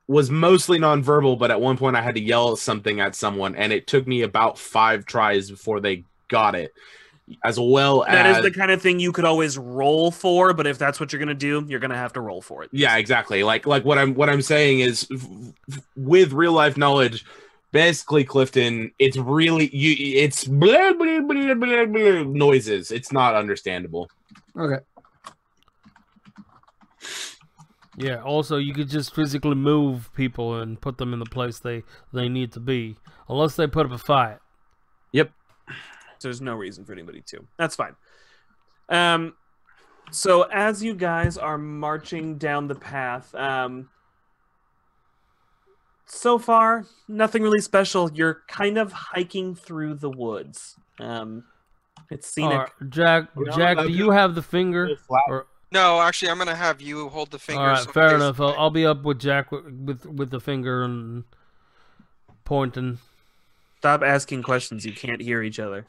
E: was mostly nonverbal, but at one point I had to yell something at someone, and it took me about 5 tries before they got it. As well
B: That
E: as
B: is the kind of thing you could always roll for, but if that's what you're gonna do, you're gonna have to roll for it.
E: yeah, exactly. Like what I'm saying is, with real life knowledge, basically, Clifton, it's really it's blah, blah, blah, blah, blah, noises. It's not understandable.
C: Okay.
A: Yeah. Also, you could just physically move people and put them in the place they need to be, unless they put up a fight.
E: Yep.
B: So there's no reason for anybody to. That's fine. So as you guys are marching down the path, so far nothing really special. You're kind of hiking through the woods. It's scenic.
A: All right, Jack, do you have the finger? Or,
D: No, actually, I'm gonna have you hold the finger.
A: all right,
D: so
A: fair
D: in case-
A: enough. I'll be up with Jack with the finger and pointing.
B: Stop asking questions. You can't hear each other.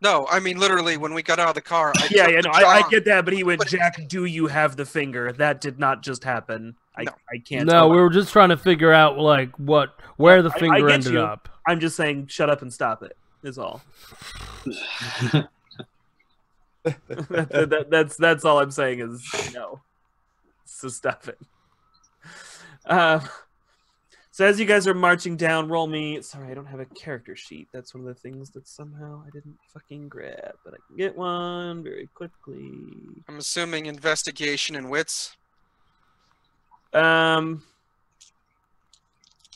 D: No, I mean literally when we got out of the car. I
B: Yeah,
D: took
B: yeah,
D: the
B: no, I
D: jar-
B: get that, but he went,
D: But-
B: Jack, do you have the finger? That did not just happen.
D: No.
B: I can't.
A: No,
B: tell.
A: we were just trying to figure out like where the
B: I
A: finger
B: get
A: ended
B: you.
A: up.
B: I'm just saying, shut up and stop it. Is all. That's all I'm saying is no. So stop it. So as you guys are marching down, roll me. Sorry, I don't have a character sheet. That's one of the things that somehow I didn't fucking grab, but I can get one very quickly.
D: I'm assuming investigation and wits.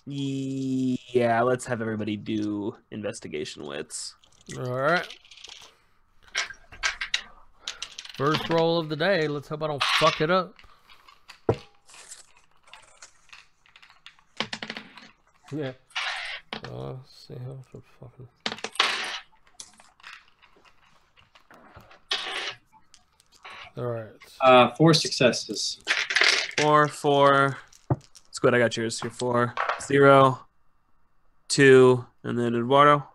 B: Yeah, let's have everybody do investigation wits.
A: All right. First roll of the day. Let's hope I don't fuck it up. Yeah. Let's see how much fucking. All right.
F: 4 successes.
B: 4, 4. Squid, I got yours. You're 4, 0, 2, and then Eduardo.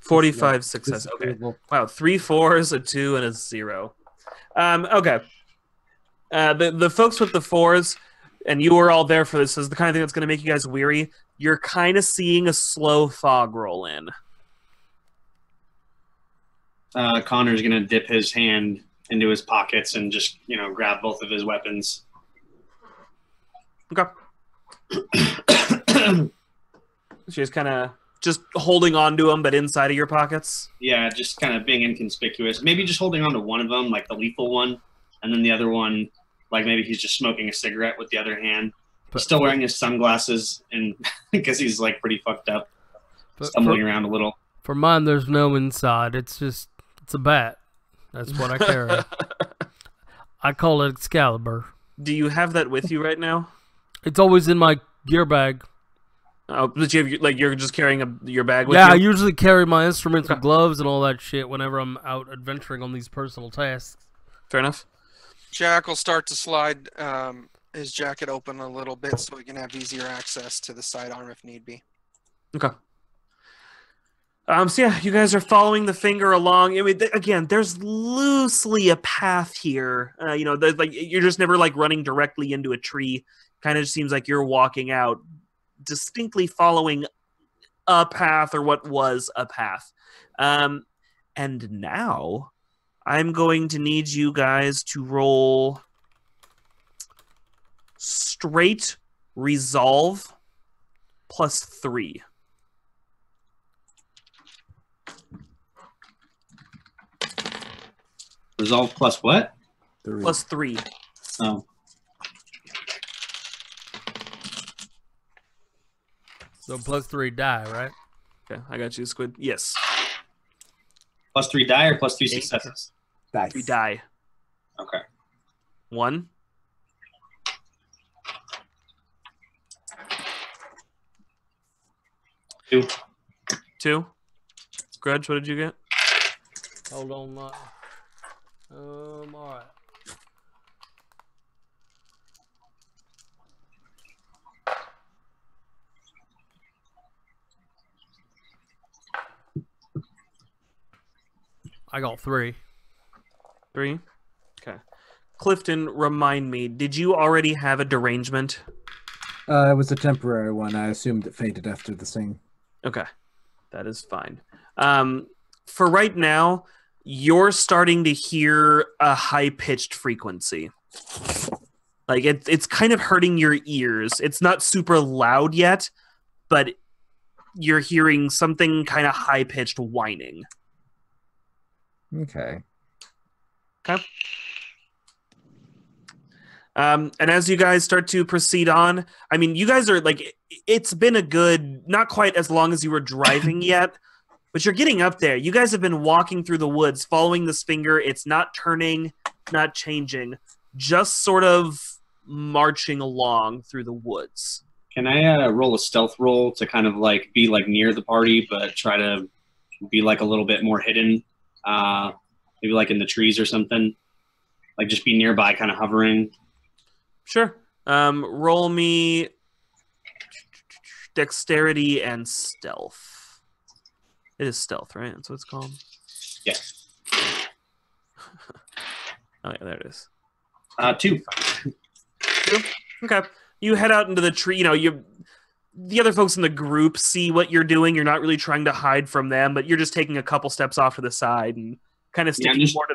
B: $45 success. Okay. Wow, 3 4s, a 2, and a 0. Okay. The folks with the 4s, and you were all there for this, is the kind of thing that's going to make you guys weary. You're kind of seeing a slow fog roll in.
F: Connor's gonna dip his hand into his pockets and just, grab both of his weapons.
B: Okay. She's kind of just holding on to them, but inside of your pockets.
F: Yeah, just kind of being inconspicuous. Maybe just holding on to one of them, like the lethal one, and then the other one, like maybe he's just smoking a cigarette with the other hand. He's still wearing his sunglasses, and because he's like pretty fucked up, stumbling around a little.
A: For mine, there's no inside. It's a bat. That's what I carry. I call it Excalibur.
B: Do you have that with you right now?
A: It's always in my gear bag.
B: Oh, but you have, you're just carrying your bag with
A: Yeah, I
B: you?
A: usually carry my instruments and gloves and all that shit whenever I'm out adventuring on these personal tasks.
B: Fair enough.
D: Jack will start to slide his jacket open a little bit so he can have easier access to the sidearm if need be.
B: Okay. So yeah, you guys are following the finger along. I mean, again, there's loosely a path here. You're just never like running directly into a tree. Kind of seems like you're walking out, distinctly following a path or what was a path. And now, I'm going to need you guys to roll straight resolve +3.
F: Resolve plus what?
B: Plus 3.
F: Oh.
A: So plus 3 die, right?
B: Okay, I got you, Squid. Yes.
F: Plus 3 die or plus 3
B: Eight.
F: successes?
C: Dice.
B: 3 die.
F: Okay.
B: 1.
F: 2.
B: 2. Grudge, what did you get?
A: Hold on. All right. I got 3.
B: 3. Okay. Clifton, remind me, did you already have a derangement?
C: It was a temporary one. I assumed it faded after the sing.
B: Okay. That is fine. For right now, you're starting to hear a high-pitched frequency. Like, it's kind of hurting your ears. It's not super loud yet, but you're hearing something kind of high-pitched whining.
C: Okay.
B: Okay. And as you guys start to proceed on, I mean, you guys are like, it's been a good, not quite as long as you were driving yet, but you're getting up there. You guys have been walking through the woods, following this finger. It's not turning, not changing, just sort of marching along through the woods.
F: Can I roll a stealth roll to kind of like be like near the party, but try to be like a little bit more hidden? Maybe like in the trees or something. Like just be nearby, kind of hovering.
B: Sure. Roll me dexterity and stealth. It is stealth, right? That's what it's called.
F: Yeah.
B: Oh yeah, there it is.
F: 2.
B: Okay. You head out into the tree. You know, the other folks in the group see what you're doing. You're not really trying to hide from them, but you're just taking a couple steps off to the side and kind of sticking more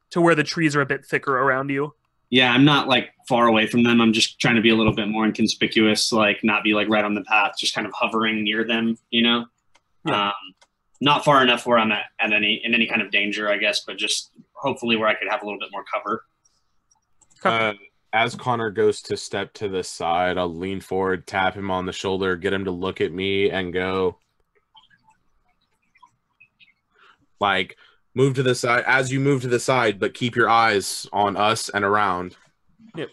B: to where the trees are a bit thicker around you.
F: Yeah, I'm not like far away from them. I'm just trying to be a little bit more inconspicuous, like not be like right on the path, just kind of hovering near them, you know?
B: Yeah.
F: Not far enough where I'm in any kind of danger, I guess, but just hopefully where I could have a little bit more cover.
E: As Connor goes to step to the side, I'll lean forward, tap him on the shoulder, get him to look at me and go, like, move to the side as you move to the side, but keep your eyes on us and around.
B: Yep.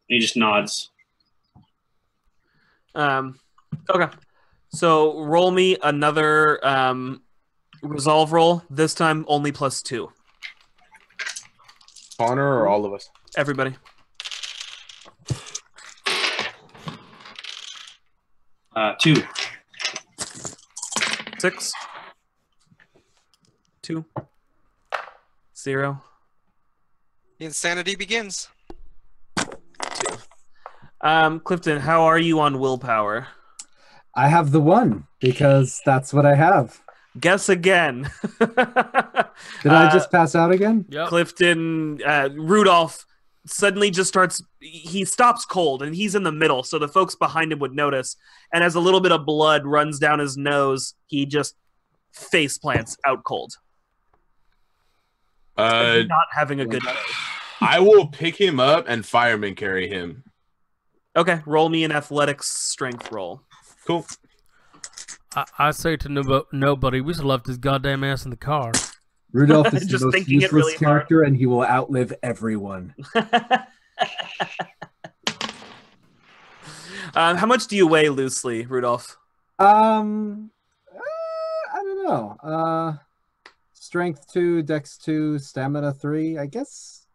F: He just nods.
B: Okay. So roll me another resolve roll. This time only plus 2.
E: Connor or all of us?
B: Everybody.
F: 2.
B: 6. 2. 0.
D: The insanity begins.
B: Clifton, how are you on willpower?
C: I have the 1 because that's what I have.
B: Guess again.
C: Did I just pass out again?
A: Yep.
B: Clifton, Rudolph suddenly just he stops cold and he's in the middle, so the folks behind him would notice. And as a little bit of blood runs down his nose, he just face plants out cold. Not having a good day.
E: I will pick him up and fireman carry him.
B: Okay, roll me an athletics strength roll.
E: Cool.
A: I say to nobody, we should have left his goddamn ass in the car.
C: Rudolph is
B: Just
C: the most
B: thinking it
C: useless
B: really hard.
C: character, and he will outlive everyone.
B: How much do you weigh loosely, Rudolph?
C: I don't know. Strength 2, Dex 2, Stamina 3. I guess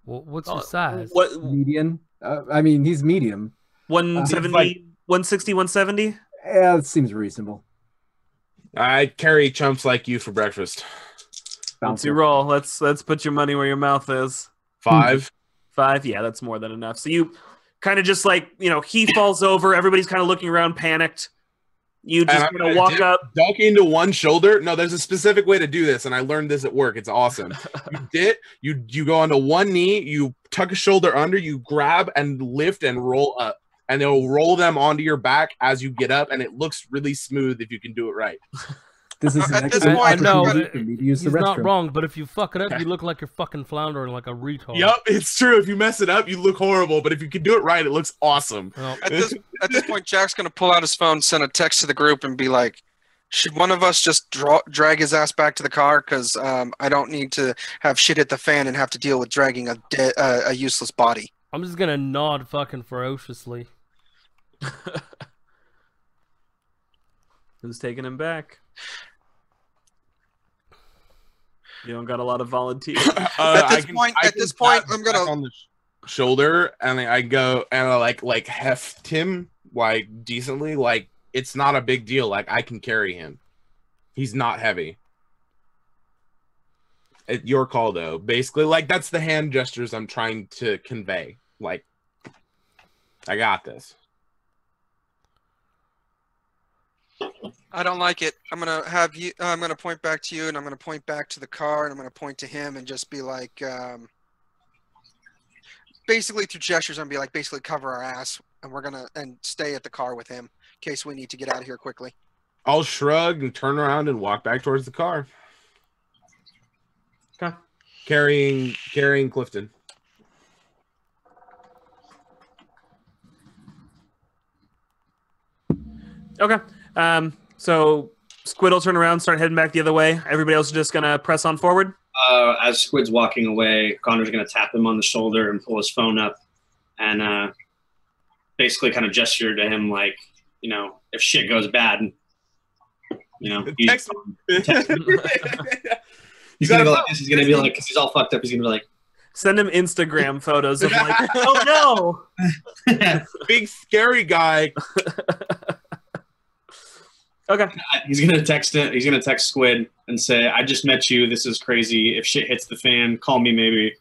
A: Well, what's your size?
B: What?
C: median. I mean, he's medium.
B: 170,
E: like-
B: 160, 170?
C: Yeah, it seems reasonable.
E: I carry chumps like you for breakfast.
B: Once you roll, let's put your money where your mouth is.
E: 5.
B: 5, yeah, that's more than enough. So you kind of just like, he falls over. Everybody's kind of looking around, panicked. You just
E: And
B: kind of walk up.
E: Duck into one shoulder. No, there's a specific way to do this, and I learned this at work. It's awesome. You go onto one knee, you tuck a shoulder under, you grab and lift and roll up, and they'll roll them onto your back as you get up, and it looks really smooth if you can do it right.
C: This is an
D: At this
C: excellent
D: point,
C: opportunity for me to use the
A: He's not
C: restroom.
A: wrong, but if you fuck it up, you look like you're fucking floundering like a retard.
E: Yup, it's true. If you mess it up, you look horrible. But if you can do it right, it looks awesome.
A: Well,
D: At this point, Jack's gonna pull out his phone, send a text to the group, and be like, "Should one of us just drag his ass back to the car? Because I don't need to have shit hit the fan and have to deal with dragging a useless body."
A: I'm just gonna nod fucking ferociously.
B: Who's taking him back? You don't got a lot of volunteers.
D: At this point, I'm
E: pat
D: gonna
E: on the shoulder, and I go and I like heft him like decently. Like it's not a big deal. Like I can carry him. He's not heavy. Your call though. Basically, like that's the hand gestures I'm trying to convey. Like I got this.
D: I don't like it. I'm gonna have you. I'm gonna point back to you, and I'm gonna point back to the car, and I'm gonna point to him, and just be like, basically through gestures, I'm gonna be like, basically cover our ass, and we're gonna stay at the car with him in case we need to get out of here quickly.
E: I'll shrug and turn around and walk back towards the car.
B: Okay.
E: Carrying Clifton.
B: Okay. So Squid will turn around, start heading back the other way. Everybody else is just gonna press on forward.
F: As Squid's walking away, Connor's going to tap him on the shoulder and pull his phone up and basically kind of gesture to him like, you know, if shit goes bad, you know,
E: Text
F: he's going to go like this. He's going to be like, because he's all fucked up, he's going to be like,
B: Send him Instagram photos of like, oh no.
E: Big scary guy.
B: Okay.
F: he's going to text it. He's going to text Squid and say, I just met you. This is crazy. If shit hits the fan, call me maybe.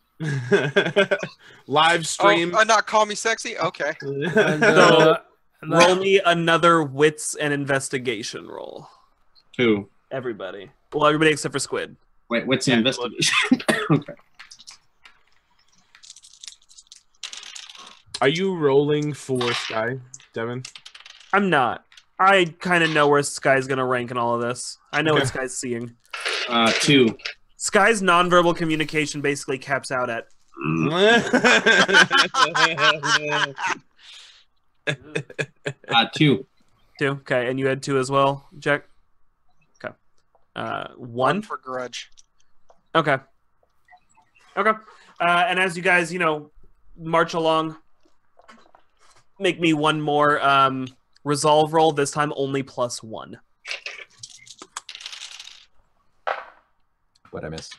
E: Live stream.
D: Oh, not call me sexy? Okay.
A: And,
B: Roll me another wits and investigation roll.
F: Who?
B: Everybody. Well, everybody except for Squid.
F: Wait, what's the investigation? Okay.
E: Are you rolling for Sky, Devin?
B: I'm not. I kind of know where Sky's going to rank in all of this. I know what Sky's seeing.
F: 2.
B: Sky's nonverbal communication basically caps out at
F: 2.
B: 2. Okay, and you had 2 as well, Jack? Okay. 1
D: for grudge.
B: Okay. Okay. And as you guys, you know, march along, make me one more resolve roll, this time only +1.
C: What I missed.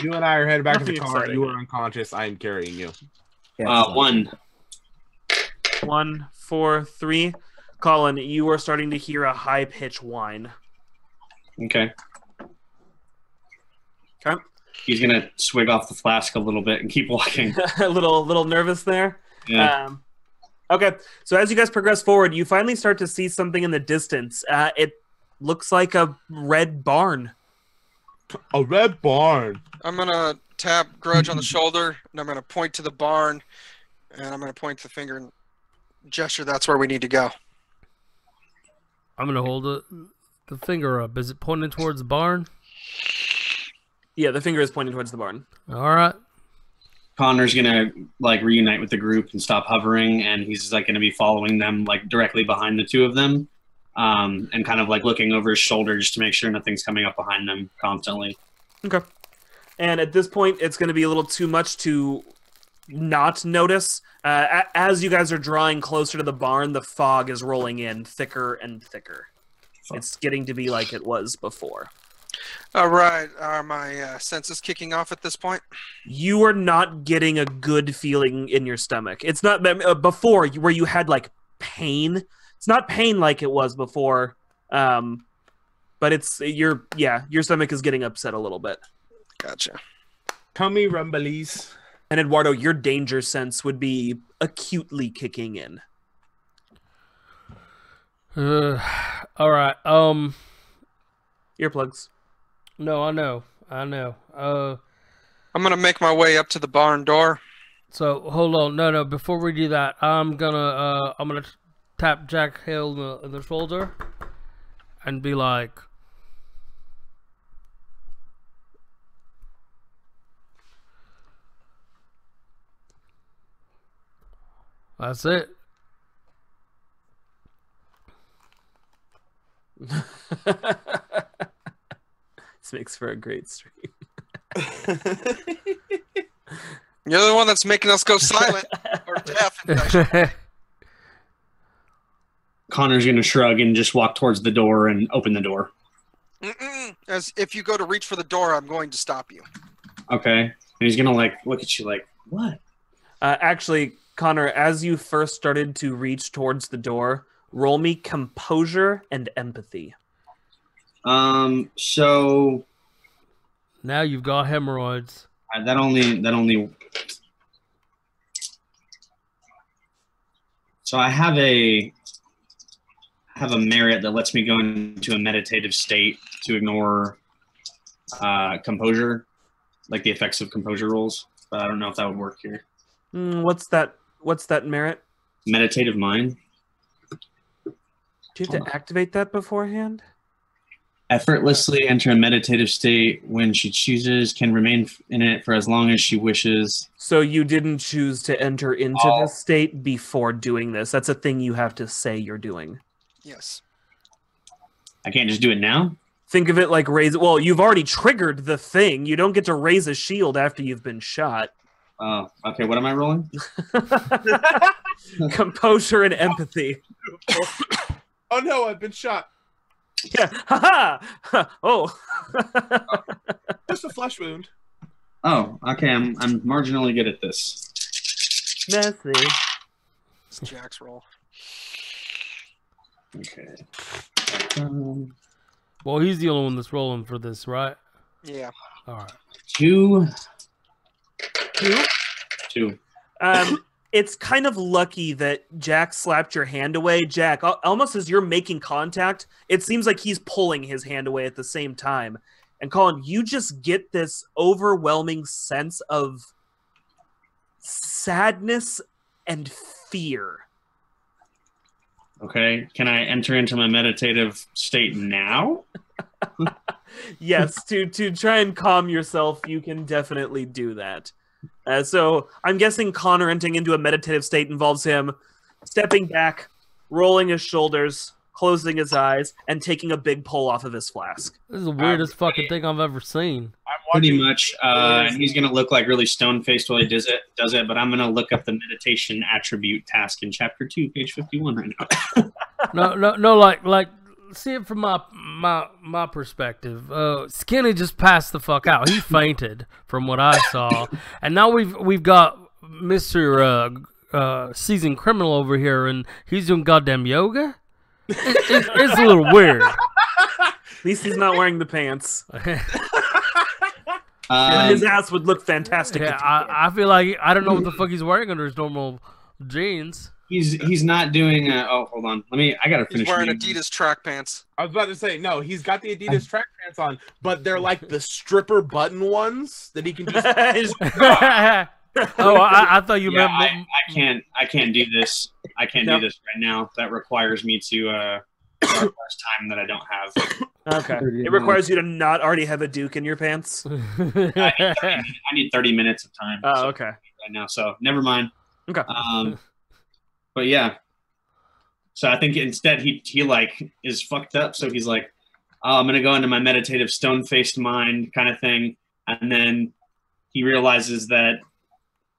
E: You and I are headed back to the
B: Nothing
E: car.
B: exciting.
E: You are unconscious. I am carrying you.
F: 1.
B: 1, 4, 3. Colin, you are starting to hear a high-pitched whine.
F: Okay.
B: Okay.
F: He's going to swig off the flask a little bit and keep walking.
B: a little nervous there.
F: Yeah.
B: Okay, so as you guys progress forward, you finally start to see something in the distance. It looks like a red barn.
E: A red barn.
D: I'm gonna tap Grudge on the shoulder, and I'm gonna point to the barn, and I'm gonna point the finger and gesture. That's where we need to go.
A: I'm gonna hold the finger up. Is it pointing towards the barn?
B: Yeah, the finger is pointing towards the barn.
A: All right.
F: Connor's gonna like reunite with the group and stop hovering, and he's like gonna be following them like directly behind the two of them, and kind of like looking over his shoulder just to make sure nothing's coming up behind them constantly.
B: Okay. And at this point, it's going to be a little too much to not notice. As you guys are drawing closer to the barn, the fog is rolling in thicker and thicker. It's getting to be like it was before.
D: All right, are my senses kicking off at this point?
B: You are not getting a good feeling in your stomach. It's not before where you had like pain. It's not pain like it was before, but it's your stomach is getting upset a little bit.
D: Gotcha.
E: Tummy rumblies.
B: And Eduardo, your danger sense would be acutely kicking in.
A: All right.
B: Earplugs.
A: No, I know.
D: I'm gonna make my way up to the barn door.
A: So hold on. No. Before we do that, I'm gonna tap Jack Hale in the shoulder, and be like, That's it.
B: This makes for a great stream.
D: You're the one that's making us go silent or deaf.
F: Connor's going to shrug and just walk towards the door and open the door.
D: As if you go to reach for the door, I'm going to stop you.
F: Okay. And he's going to like look at you like, what?
B: Actually, Connor, as you first started to reach towards the door, roll me composure and empathy.
F: So
A: Now you've got hemorrhoids.
F: that only. So I have a merit that lets me go into a meditative state to ignore composure, like the effects of composure rolls. But I don't know if that would work here.
B: What's that merit?
F: Meditative mind.
B: Do you have to activate that beforehand?
F: Effortlessly enter a meditative state when she chooses, can remain in it for as long as she wishes.
B: So you didn't choose to enter into this state before doing this. That's a thing you have to say you're doing.
D: Yes.
F: I can't just do it now?
B: Think of it like raise. Well, you've already triggered the thing. You don't get to raise a shield after you've been shot.
F: Oh, okay. What am I rolling?
B: Composure and empathy.
E: Oh no, I've been shot.
B: Yeah. Ha ha. Oh.
E: Just a flesh wound.
F: Oh, okay. I'm marginally good at this.
B: Messy.
D: It's Jack's roll.
F: Okay.
A: Well, he's the only one that's rolling for this, right?
D: Yeah.
A: All right.
F: Two.
B: It's kind of lucky that Jack slapped your hand away. Jack, almost as you're making contact, it seems like he's pulling his hand away at the same time. And Colin, you just get this overwhelming sense of sadness and fear.
F: Okay. Can I enter into my meditative state now?
B: Yes, to try and calm yourself, you can definitely do that. So I'm guessing Connor entering into a meditative state involves him stepping back, rolling his shoulders, closing his eyes, and taking a big pull off of his flask.
A: This is the weirdest fucking thing I've ever seen.
F: Pretty much. And he's going to look like really stone-faced while he does it, but I'm going to look up the meditation attribute task in Chapter 2, page 51 right now.
A: No, like see it from my perspective. Skinny just passed the fuck out. He fainted from what I saw, and now we've got Mr. Seasoned Criminal over here, and he's doing goddamn yoga. It's a little weird.
B: At least he's not wearing the pants. His ass would look fantastic.
A: Yeah, I feel like I don't know what the fuck he's wearing under his normal jeans.
F: He's not doing. Hold on. I gotta finish.
D: He's wearing
F: reading.
D: Adidas track pants.
E: I was about to say, no, he's got the Adidas track pants on, but they're like the stripper button ones that he can just...
A: Oh, I thought you meant...
F: I can't do this. I can't do this right now. That requires me to requires time that I don't have.
B: Okay. It requires you to not already have a Duke in your pants.
F: I need 30 minutes of time.
B: Oh, okay.
F: Right now, so never mind.
B: Okay.
F: But yeah. So I think instead he like is fucked up. So he's like, oh, I'm gonna go into my meditative stone-faced mind kind of thing, and then he realizes that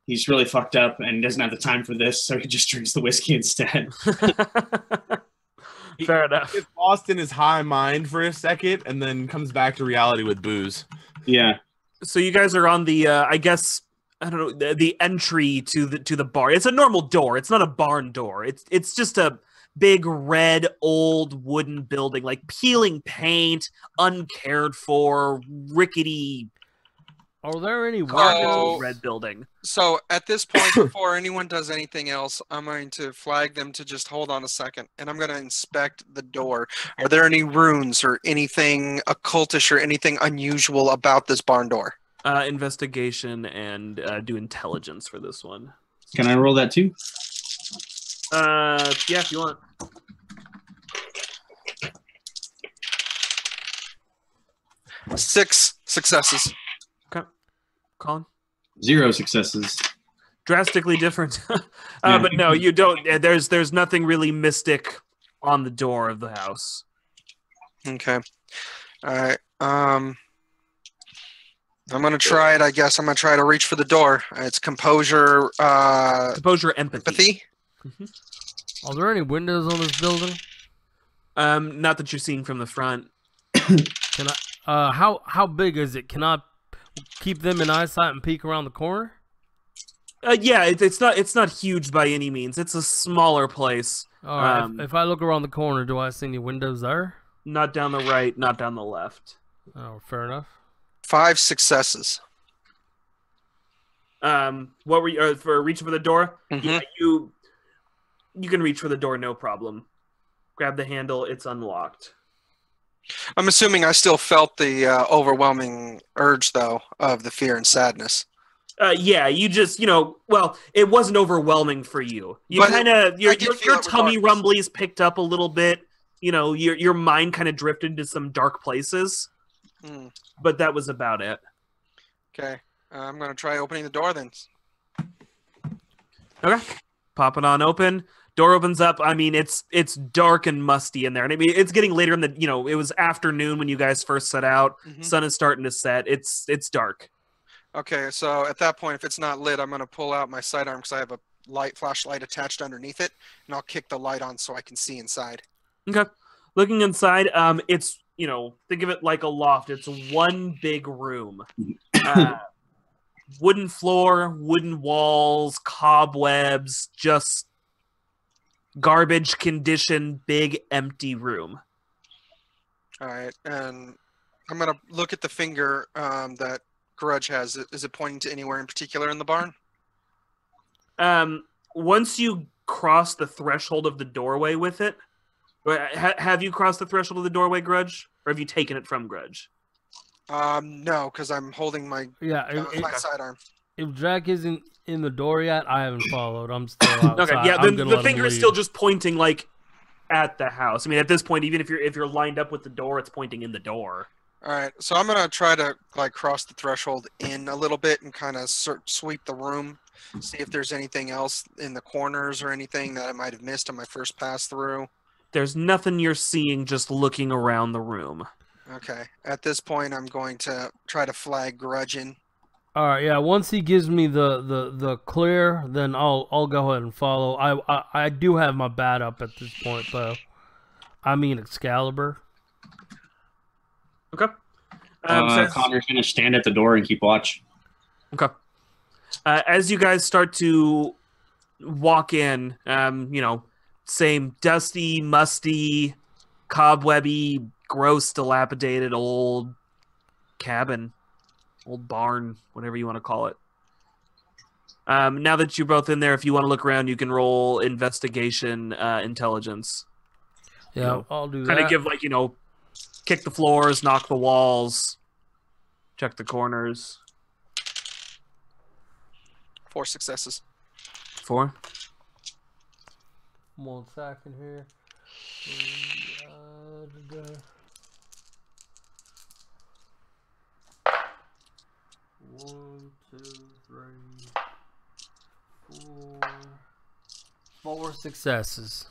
F: he's really fucked up and doesn't have the time for this, so he just drinks the whiskey instead.
B: Fair enough.
E: He gets lost in his high mind for a second, and then comes back to reality with booze.
F: Yeah.
B: So you guys are on the, I guess, I don't know, the entry to the bar. It's a normal door. It's not a barn door. It's just a big red old wooden building, like peeling paint, uncared for, rickety.
A: Are there any
B: red building?
D: So at this point, before anyone does anything else, I'm going to flag them to just hold on a second, and I'm going to inspect the door. Are there any runes or anything occultish or anything unusual about this barn door?
B: Investigation and do intelligence for this one.
F: Can I roll that too?
B: Yeah, if you want.
D: Six successes.
B: Okay. Colin?
F: 0 successes.
B: drastically different. But no, you don't. There's nothing really mystic on the door of the house.
D: Okay. All right. I'm gonna try it. I guess I'm gonna try to reach for the door. It's composure.
B: Composure, empathy.
A: Are there any windows on this building?
B: Not that you're seeing from the front.
A: Can I? How big is it? Can I keep them in eyesight and peek around the corner?
B: Yeah, it's not huge by any means. It's a smaller place.
A: All right. If I look around the corner, do I see any windows there?
B: Not down the right, not down the left.
A: Oh, fair enough.
D: 5 successes.
B: What were you for reaching for the door?
D: Mhm.
B: Yeah, you can reach for the door, no problem. Grab the handle; it's unlocked.
D: I'm assuming I still felt the overwhelming urge, though, of the fear and sadness.
B: Yeah, you just, well, it wasn't overwhelming for you. You
D: But
B: kind of, your
D: I did feel it
B: tummy
D: regardless.
B: rumblies picked up a little bit. Your mind kind of drifted into some dark places, but that was about it.
D: Okay. I'm going to try opening the door then.
B: Okay. Pop it on open. Door opens up. I mean, it's dark and musty in there. And I mean, it's getting later in the, it was afternoon when you guys first set out. Sun is starting to set. It's dark.
D: Okay, so at that point, if it's not lit, I'm going to pull out my sidearm because I have a flashlight attached underneath it, and I'll kick the light on so I can see inside.
B: Okay. Looking inside, it's, think of it like a loft. It's one big room. Wooden floor, wooden walls, cobwebs, just garbage condition, big empty room.
D: All right, and I'm going to look at the finger that Grudge has. Is it pointing to anywhere in particular in the barn?
B: Once you cross the threshold of the doorway with it, have you crossed the threshold of the doorway, Grudge? Or have you taken it from Grudge?
D: No, because I'm holding my my sidearm.
A: If Jack isn't in the door yet, I haven't followed. I'm still outside.
B: Okay, yeah, the finger is still just pointing like at the house. I mean, at this point, even if you're lined up with the door, it's pointing in the door.
D: All right, so I'm gonna try to cross the threshold in a little bit and kind of sweep the room, see if there's anything else in the corners or anything that I might have missed on my first pass through.
B: There's nothing you're seeing just looking around the room.
D: Okay, at this point, I'm going to try to flag Grudge in.
A: All right, yeah. Once he gives me the clear, then I'll go ahead and follow. I do have my bat up at this point, though. I mean Excalibur.
B: Okay.
F: Connor's going to stand at the door and keep watch.
B: Okay. As you guys start to walk in, same dusty, musty, cobwebby, gross, dilapidated old cabin, old barn, whatever you want to call it. Now that you're both in there, if you want to look around, you can roll investigation, intelligence.
A: Yeah, I'll do that.
B: Kind of give kick the floors, knock the walls, check the corners.
D: 4 successes.
B: 4.
A: 1 second here. 1, 2, 3, 4. 4 successes.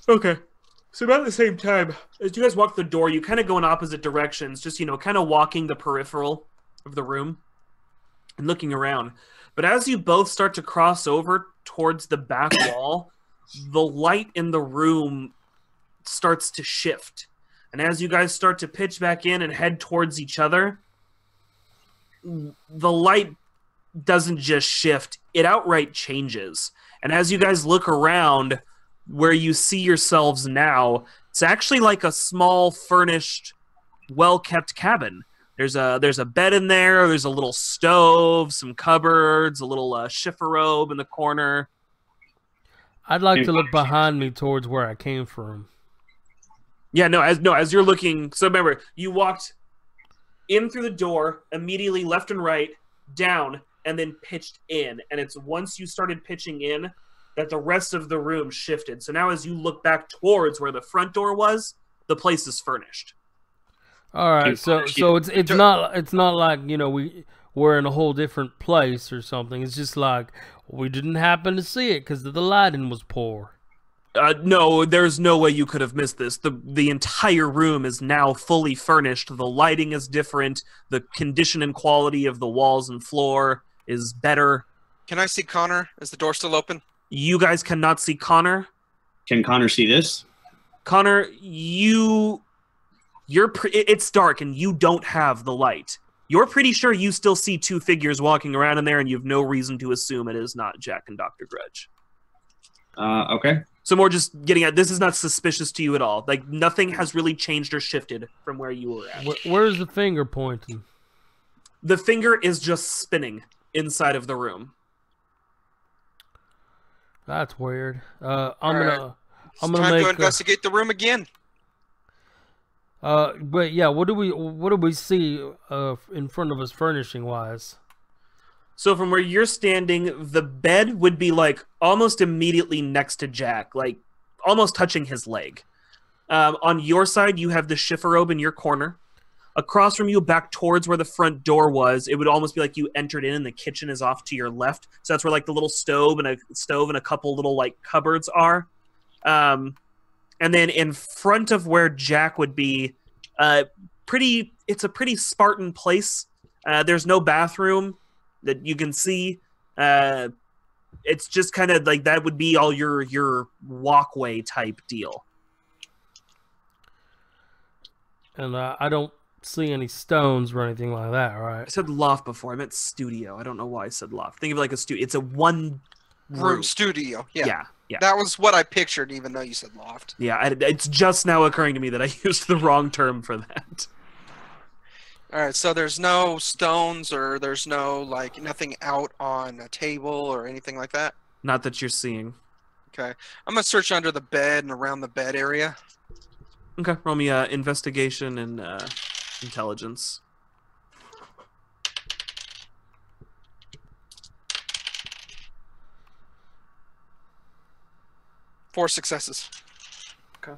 B: Okay. So about the same time, as you guys walk the door, you kind of go in opposite directions, just, kind of walking the peripheral of the room and looking around. But as you both start to cross over towards the back wall, the light in the room starts to shift. And as you guys start to pitch back in and head towards each other, the light doesn't just shift, it outright changes. And as you guys look around where you see yourselves now, it's actually like a small, furnished, well-kept cabin. There's a bed in there, there's a little stove, some cupboards, a little chifforobe in the corner.
A: I'd like to look behind me towards where I came from.
B: Yeah, as you're looking, so remember, you walked in through the door, immediately left and right, down, and then pitched in. And it's once you started pitching in that the rest of the room shifted. So now as you look back towards where the front door was, the place is furnished.
A: All right, so it's not like we we're in a whole different place or something. It's just like we didn't happen to see it because the lighting was poor.
B: No, there's no way you could have missed this. The entire room is now fully furnished. The lighting is different. The condition and quality of the walls and floor is better.
D: Can I see Connor? Is the door still open?
B: You guys cannot see Connor.
F: Can Connor see this?
B: Connor, it's dark and you don't have the light. You're pretty sure you still see two figures walking around in there, and you have no reason to assume it is not Jack and Dr. Grudge.
F: Okay.
B: So more just getting at, this is not suspicious to you at all. Like, nothing has really changed or shifted from where you were at.
A: Where's the finger pointing?
B: The finger is just spinning inside of the room.
A: That's weird.
D: It's
A: I'm
D: time
A: gonna
D: to investigate the room again.
A: but yeah, what do we see in front of us furnishing wise?
B: So from where you're standing, the bed would be like almost immediately next to Jack, like almost touching his leg. On your side, you have the chifforobe in your corner. Across from you, back towards where the front door was, it would almost be like you entered in and the kitchen is off to your left. So that's where like the little stove and a couple little like cupboards are. And then in front of where Jack would be, it's a pretty Spartan place. There's no bathroom that you can see. It's just kind of like that would be all your walkway type deal.
A: And I don't see any stones or anything like that, right?
B: I said loft before. I meant studio. I don't know why I said loft. Think of it like a studio. It's a one
D: Room studio.
B: Yeah.
D: That was what I pictured, even though you said loft.
B: Yeah, it's just now occurring to me that I used the wrong term for that.
D: All right, so there's no stones or there's no, like, nothing out on a table or anything like that?
B: Not that you're seeing.
D: Okay. I'm going to search under the bed and around the bed area.
B: Okay, roll me investigation and intelligence.
D: Four successes.
B: Okay.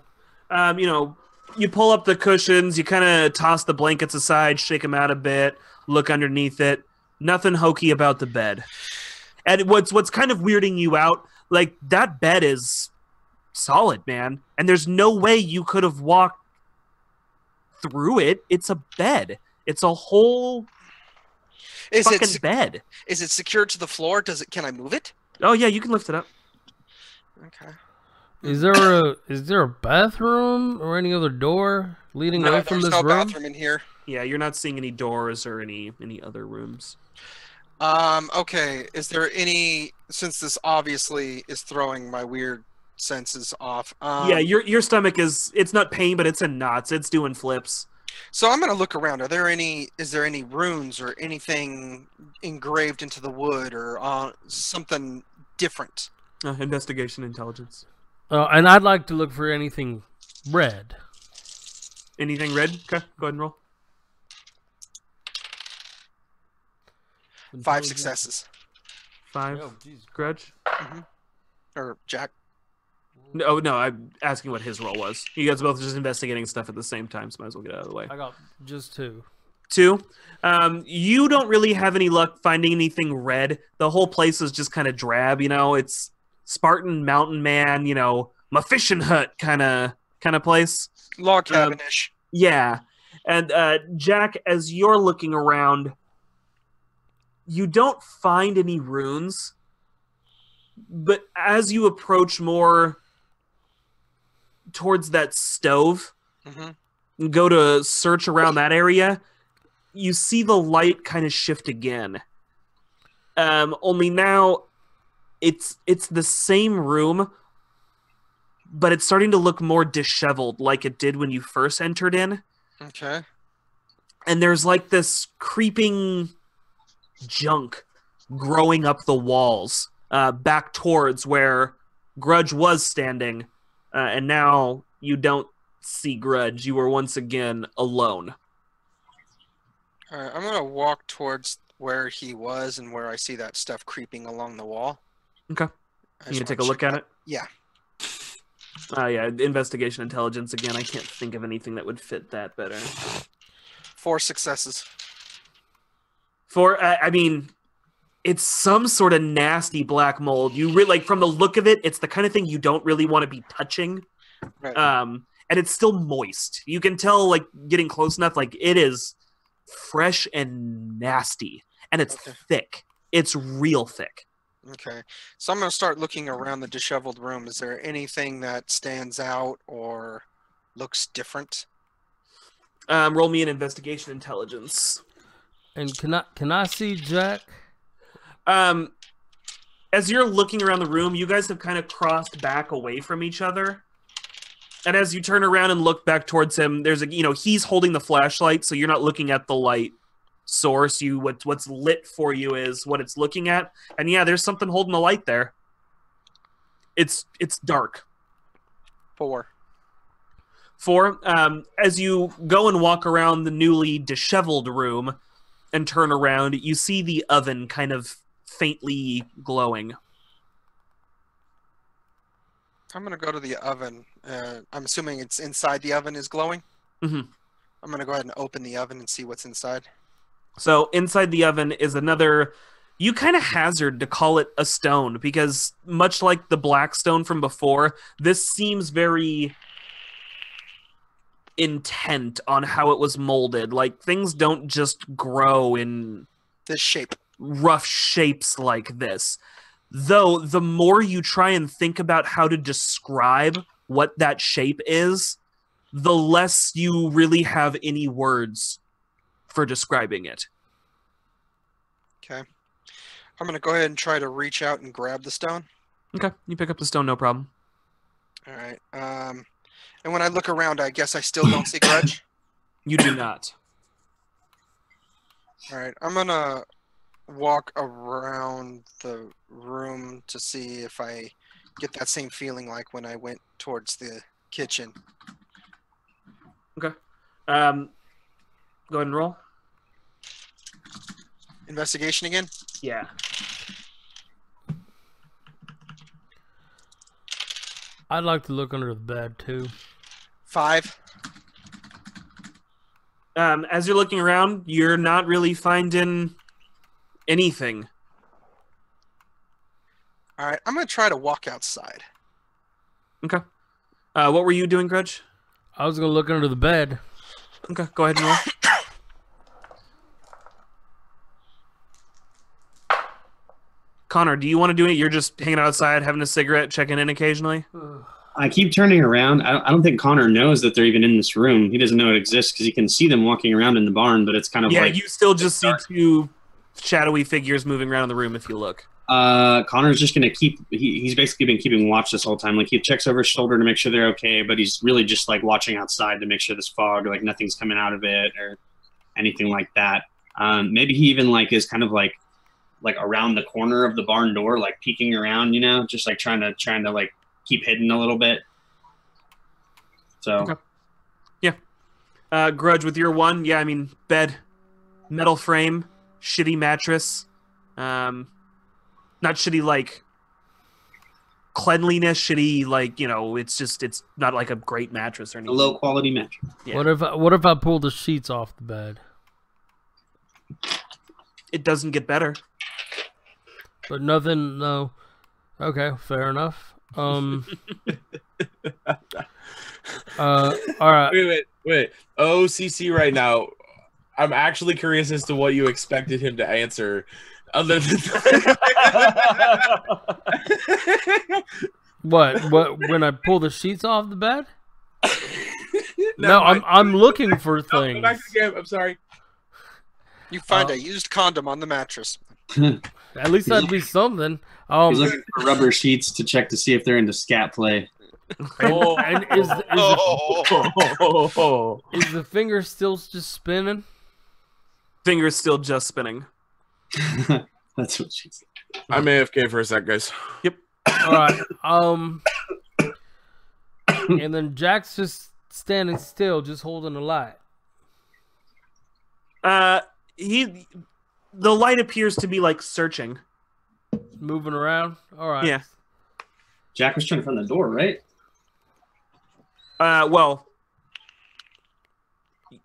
B: You pull up the cushions, you kind of toss the blankets aside, shake them out a bit, look underneath it. Nothing hokey about the bed. And what's kind of weirding you out, like, that bed is solid, man. And there's no way you could have walked through it. It's a bed. It's a whole fucking bed.
D: Is it secured to the floor? Can I move it?
B: Oh, yeah, you can lift it up.
D: Okay.
A: Is there a bathroom or any other door leading away from this
D: room?
A: room?
D: No bathroom in here.
B: Yeah, you're not seeing any doors or any other rooms.
D: Okay. Is there any, since this obviously is throwing my weird senses off.
B: Yeah, your stomach it's not pain, but it's in knots. It's doing flips.
D: So I'm gonna look around. Is there any runes or anything engraved into the wood or something different?
B: Investigation, intelligence.
A: And I'd like to look for anything red.
B: Anything red? Okay, go ahead and roll.
D: 5 successes.
B: 5.
A: Oh, geez.
B: Grudge?
D: Or Jack.
B: No, I'm asking what his role was. You guys are both just investigating stuff at the same time, so might as well get out of the way.
A: I got just 2.
B: 2. You don't really have any luck finding anything red. The whole place is just kind of drab, It's Spartan mountain man, my fishing hut kind of place.
D: Log cabin-ish.
B: Yeah. And Jack, as you're looking around, you don't find any runes. But as you approach more towards that stove, and go to search around that area, you see the light kind of shift again. Only now it's the same room, but it's starting to look more disheveled like it did when you first entered in.
D: Okay.
B: And there's like this creeping junk growing up the walls back towards where Grudge was standing. And now you don't see Grudge. You are once again alone.
D: All right, I'm going to walk towards where he was and where I see that stuff creeping along the wall.
B: Okay. You gonna take a look at it?
D: Yeah.
B: Yeah, investigation intelligence again. I can't think of anything that would fit that better.
D: 4 successes.
B: I mean, it's some sort of nasty black mold. You really like from the look of it, it's the kind of thing you don't really want to be touching.
D: Right.
B: And it's still moist. You can tell, like, getting close enough, like, it is fresh and nasty. And it's thick. It's real thick.
D: Okay. So I'm going to start looking around the disheveled room. Is there anything that stands out or looks different?
B: Roll me an investigation intelligence.
A: And can I see Jack?
B: As you're looking around the room, you guys have kind of crossed back away from each other. And as you turn around and look back towards him, there's he's holding the flashlight, so you're not looking at the light source. What's lit for you is what it's looking at. And yeah, there's something holding the light there. It's dark.
D: 4.
B: As you go and walk around the newly disheveled room and turn around, you see the oven kind of faintly glowing.
D: I'm going to go to the oven. I'm assuming it's inside the oven is glowing.
B: Mm-hmm.
D: I'm going to go ahead and open the oven and see what's inside.
B: So inside the oven is another... You kind of hazard to call it a stone because much like the black stone from before, this seems very intent on how it was molded. Like, things don't just grow in
D: This shape.
B: rough shapes like this. Though, the more you try and think about how to describe what that shape is, the less you really have any words for describing it.
D: Okay. I'm going to go ahead and try to reach out and grab the stone.
B: Okay, you pick up the stone, no problem.
D: All right. And when I look around, I guess I still don't see Grudge.
B: You do not.
D: All right. I'm going to walk around the room to see if I get that same feeling like when I went towards the kitchen.
B: Okay. Go ahead and roll.
D: Investigation again?
B: Yeah.
A: I'd like to look under the bed too.
D: 5.
B: As you're looking around, you're not really finding anything.
D: All right. I'm going to try to walk outside.
B: Okay. What were you doing, Grudge?
A: I was gonna look under the bed.
B: Okay, go ahead and roll. Connor, do you want to do it? You're just hanging outside, having a cigarette, checking in occasionally?
F: I keep turning around. I don't think Connor knows that they're even in this room. He doesn't know it exists because he can see them walking around in the barn, but it's kind of like...
B: you still just see two shadowy figures moving around in the room if you look.
F: Connor's just going to keep... He's basically been keeping watch this whole time. Like, he checks over his shoulder to make sure they're okay, but he's really just, like, watching outside to make sure this fog, like, nothing's coming out of it or anything like that. Maybe he even, like, is kind of, like around the corner of the barn door, like, peeking around, you know? Just, like, trying to like, keep hidden a little bit. So...
B: Okay. Yeah. Grudge, with your one, yeah, I mean, bed, metal frame, shitty mattress, not shitty, like, cleanliness, shitty, like, it's not like a great mattress or anything.
F: A low-quality mattress.
B: Yeah.
A: What if I pull the sheets off the bed?
B: It doesn't get better.
A: But nothing, no. Okay, fair enough. All right.
E: Wait. OCC right now. I'm actually curious as to what you expected him to answer. Other than
A: What? When I pull the sheets off the bed? No, I'm looking for things.
E: Back to the game. I'm sorry.
D: You find a used condom on the mattress.
A: At least that'd be something.
F: He's looking for rubber sheets to check to see if they're into scat play.
A: And is the finger still just spinning?
B: Finger's still just spinning.
F: That's what she said.
E: I'm AFK for a sec, guys.
B: Yep.
A: All right. And then Jack's just standing still, just holding the light.
B: The light appears to be like searching.
A: Moving around? All right.
B: Yeah.
F: Jack was trying to find the door, right?
B: Well,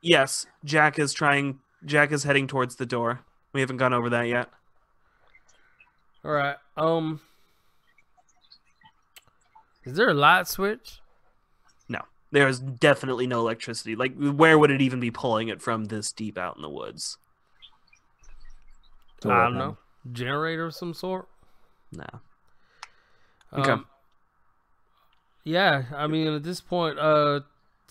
B: yes. Jack is heading towards the door. We haven't gone over that yet.
A: All right. Is there a light switch?
B: No, there is definitely no electricity. Like, where would it even be pulling it from this deep out in the woods?
A: I don't know. Generator of some sort?
B: No. Okay.
A: Yeah, I mean, at this point,
B: So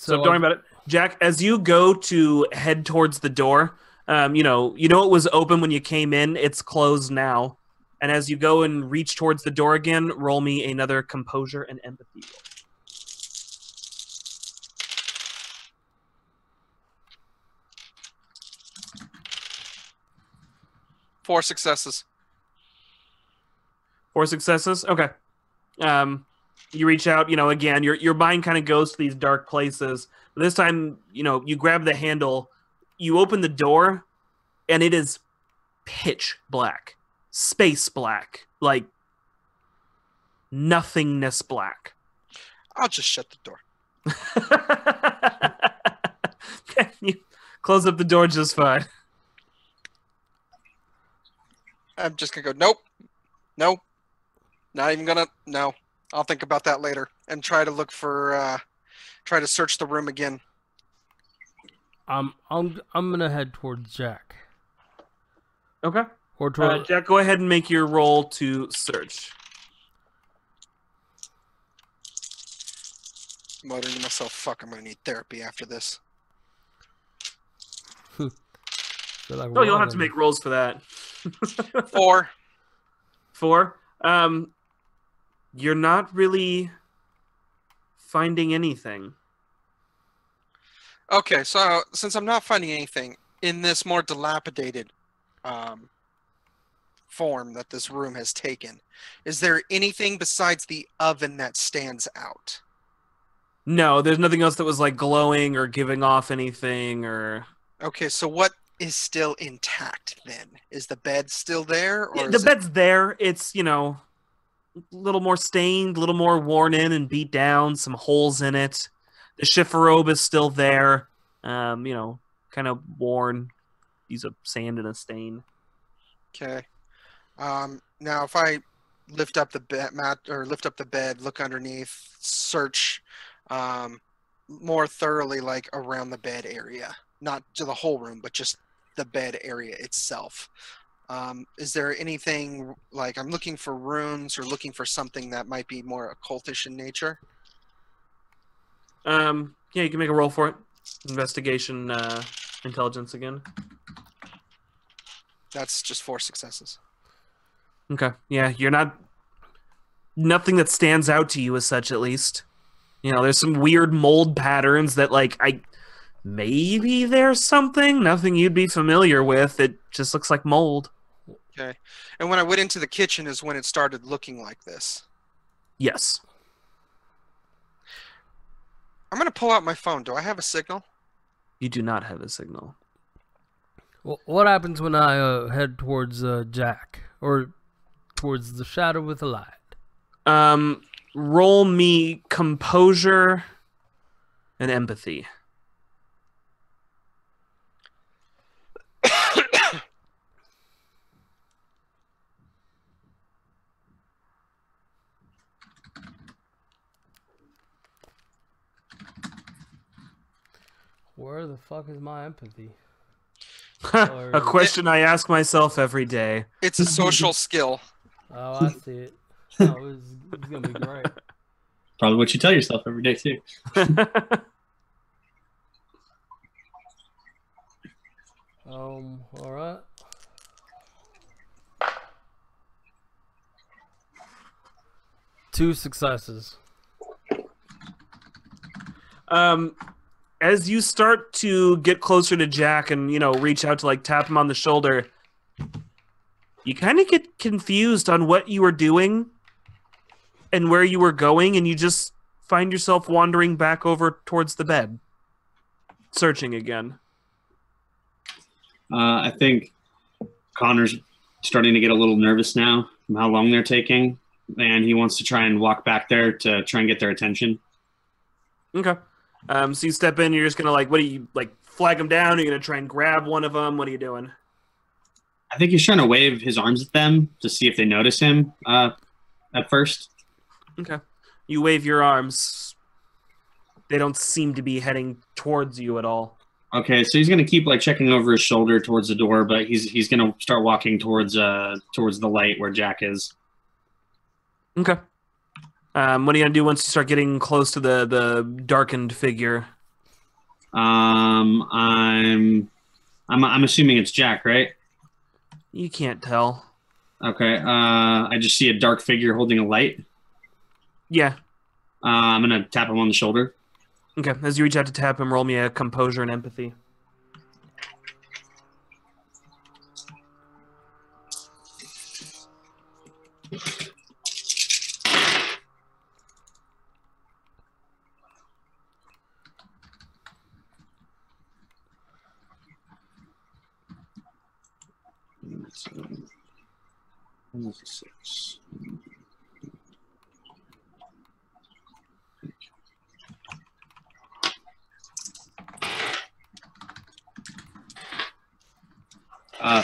B: don't worry about it. Jack, as you go to head towards the door, you know it was open when you came in. It's closed now. And as you go and reach towards the door again, roll me another composure and empathy roll.
D: 4 successes.
B: 4 successes? Okay. You reach out, again, your mind kind of goes to these dark places. This time, you grab the handle, you open the door, and it is pitch black. Space black. Like, nothingness black.
D: I'll just shut the door.
B: You close up the door just fine.
D: I'm just gonna go, nope. No. Not even gonna, no. I'll think about that later and try to look for, try to search the room again.
A: I'm gonna head towards Jack.
B: Okay.
A: Or toward
B: Jack, go ahead and make your roll to search.
D: Muttering to myself, fuck, I'm gonna need therapy after this.
A: like
B: Oh, you'll have to make rolls for that.
D: 4.
B: 4. You're not really finding anything.
D: Okay, so since I'm not finding anything in this more dilapidated form that this room has taken, is there anything besides the oven that stands out?
B: No, there's nothing else that was like glowing or giving off anything or...
D: Okay, so what is still intact then? Is the bed still there? Or
B: the bed's there. It's, a little more stained, a little more worn in and beat down, some holes in it. The chifforobe is still there, kind of worn. Use of sand and a stain.
D: Okay. Now, if I lift up the bed, lift up the bed, look underneath, search more thoroughly, like around the bed area, not to the whole room, but just the bed area itself. Is there anything like I'm looking for runes or looking for something that might be more occultish in nature?
B: Yeah, you can make a roll for it. Investigation, intelligence again.
D: That's just 4 successes.
B: Okay. Yeah, you're not... Nothing that stands out to you as such, at least. There's some weird mold patterns that, maybe there's something. Nothing you'd be familiar with. It just looks like mold.
D: Okay. And when I went into the kitchen is when it started looking like this.
B: Yes.
D: I'm going to pull out my phone. Do I have a signal?
B: You do not have a signal.
A: Well, what happens when I head towards Jack? Or towards the shadow with the light?
B: Roll me composure and empathy.
A: Where the fuck is my empathy?
B: A question I ask myself every day.
D: It's a social skill.
A: Oh, I see it. Oh, it's gonna be great.
F: Probably what you tell yourself every day too.
A: All right. Two successes.
B: As you start to get closer to Jack and, reach out to tap him on the shoulder, you kind of get confused on what you were doing and where you were going, and you just find yourself wandering back over towards the bed, searching again.
F: I think Connor's starting to get a little nervous now from how long they're taking, and he wants to try and walk back there to try and get their attention.
B: Okay. So you step in, you're just gonna what do you flag them down? Are you gonna try and grab one of them? What are you doing?
F: I think he's trying to wave his arms at them to see if they notice him at first.
B: Okay. You wave your arms. They don't seem to be heading towards you at all.
F: Okay, so he's gonna keep like checking over his shoulder towards the door, but he's gonna start walking towards the light where Jack is.
B: Okay. What are you gonna do once you start getting close to the darkened figure?
F: I'm assuming it's Jack, right?
B: You can't tell.
F: Okay. I just see a dark figure holding a light.
B: Yeah.
F: I'm gonna tap him on the shoulder.
B: Okay. As you reach out to tap him, roll me a composure and empathy.
F: Six.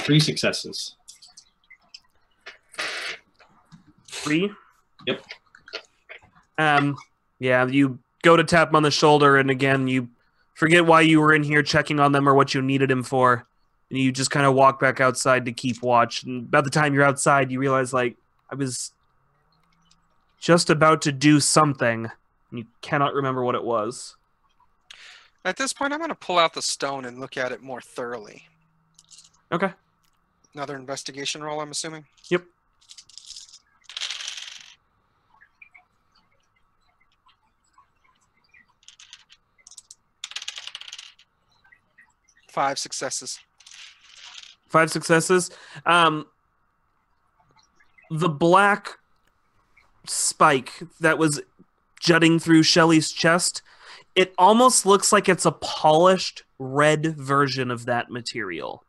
F: Three successes.
B: 3?
F: Yep.
B: Yeah, you go to tap him on the shoulder, and again, you forget why you were in here checking on them or what you needed him for. And you just kind of walk back outside to keep watch. And about the time you're outside, you realize, like, I was just about to do something, and you cannot remember what it was.
D: At this point, I'm going to pull out the stone and look at it more thoroughly.
B: Okay.
D: Another investigation roll, I'm assuming?
B: Yep.
D: Five successes.
B: 5 successes. The black spike that was jutting through Shelly's chest, it almost looks like it's a polished red version of that material.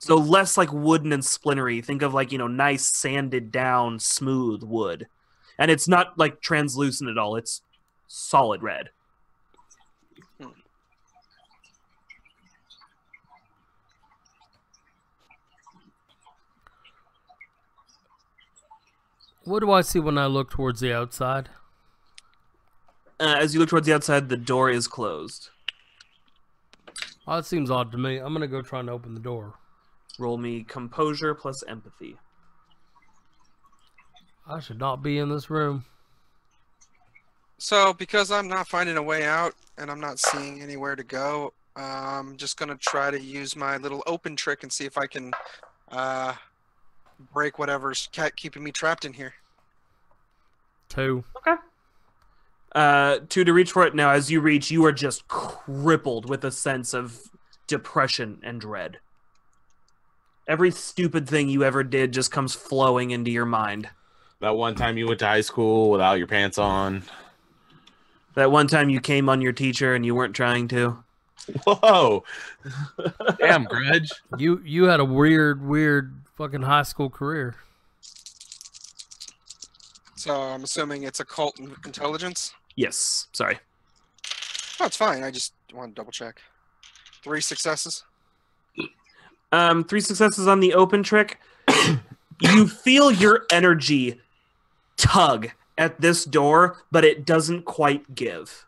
B: So less like wooden and splintery. Think of like, nice sanded down, smooth wood. And it's not like translucent at all. It's solid red.
A: What do I see when I look towards the outside?
B: As you look towards the outside, the door is closed.
A: Oh, that seems odd to me. I'm going to go try and open the door.
B: Roll me composure plus empathy.
A: I should not be in this room.
D: So, because I'm not finding a way out and I'm not seeing anywhere to go, I'm just going to try to use my little open trick and see if I can break whatever's keeping me trapped in here.
A: 2.
B: Okay. 2 to reach for it. Now, as you reach, you are just crippled with a sense of depression and dread. Every stupid thing you ever did just comes flowing into your mind.
E: That one time you went to high school without your pants on.
B: That one time you came on your teacher and you weren't trying to.
E: Whoa. Damn, Grudge.
A: You had a weird fucking high school career.
D: So, I'm assuming it's occult intelligence?
B: Yes. Sorry.
D: Oh, it's fine. I just want to double check. 3 successes.
B: 3 successes on the open trick. You feel your energy tug at this door, but it doesn't quite give.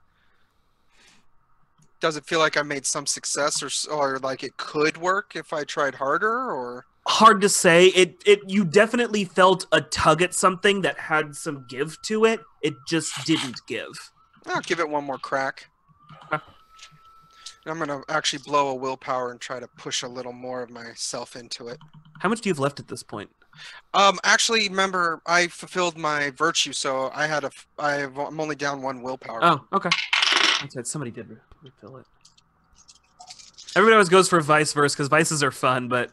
D: Does it feel like I made some success or like it could work if I tried harder or?
B: Hard to say. It you definitely felt a tug at something that had some give to it. It just didn't give.
D: I'll give it one more crack. I'm going to actually blow a willpower and try to push a little more of myself into it.
B: How much do you have left at this point?
D: Actually, remember, I fulfilled my virtue, so I'm only down 1 willpower.
B: Oh, okay. That's right. Somebody did refill it. Everybody always goes for vice versa because vices are fun, but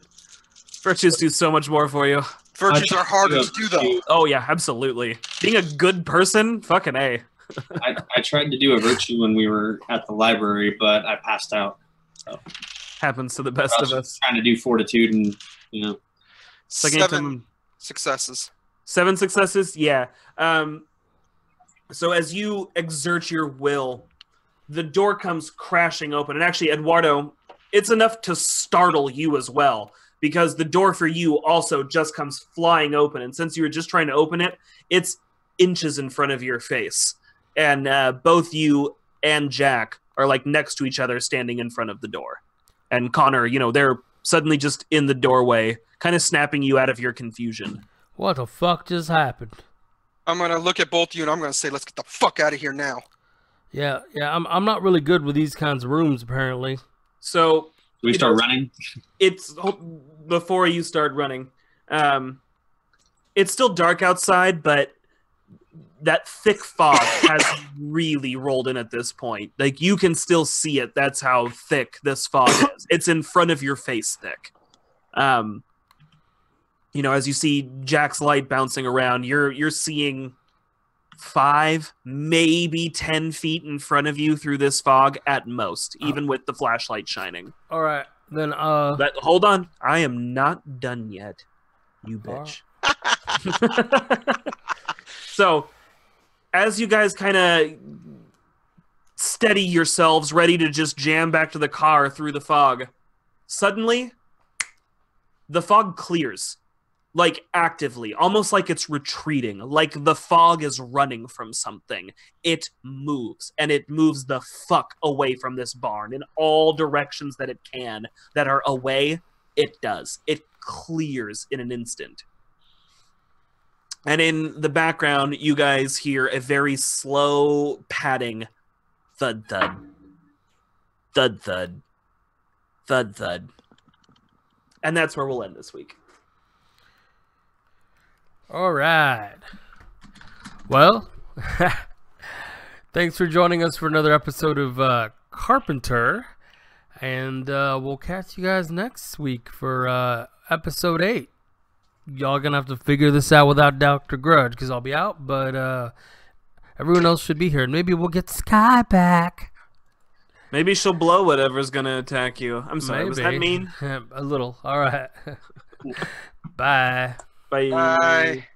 B: virtues do so much more for you.
D: Virtues are harder to do, though.
B: Oh, yeah, absolutely. Being a good person, fucking A.
F: I tried to do a virtue when we were at the library, but I passed out. So.
B: Happens to the best of us.
F: Trying to do fortitude and,
B: It's like
D: 7 successes.
B: 7 successes? Yeah. So as you exert your will, the door comes crashing open. And actually, Eduardo, it's enough to startle you as well. because the door for you also just comes flying open. And since you were just trying to open it, it's inches in front of your face. And both you and Jack are like next to each other standing in front of the door. And Connor, you know, they're suddenly just in the doorway, kind of snapping you out of your confusion.
A: What the fuck just happened?
D: I'm gonna look at both of you and I'm gonna say, let's get the fuck out of here now.
A: Yeah, I'm not really good with these kinds of rooms, apparently.
B: So
F: Do we start running?
B: it's before you start running. It's still dark outside, but that thick fog has really rolled in at this point. Like, you can still see it. That's how thick this fog is. It's in front of your face thick. You know, as you see Jack's light bouncing around, you're seeing 5, maybe 10 feet in front of you through this fog at most, even with the flashlight shining.
A: All right, then.
B: But hold on, I am not done yet, you bitch. So, as you guys kind of steady yourselves, ready to just jam back to the car through the fog, suddenly, the fog clears. Like, actively. Almost like it's retreating. Like the fog is running from something. It moves. And it moves the fuck away from this barn in all directions that it can. That are away, it does. It clears in an instant. And in the background, you guys hear a very slow padding thud thud. Thud thud. Thud thud. And that's where we'll end this week.
A: All right. Well, thanks for joining us for another episode of Carpenter. And we'll catch you guys next week for episode 8. Y'all gonna have to figure this out without Dr. Grudge, because I'll be out, but everyone else should be here. And maybe we'll get Sky back.
B: Maybe she'll blow whatever's gonna attack you. I'm sorry,
A: Maybe.
B: was that mean?
A: A little. All right. Bye.
B: Bye.
D: Bye.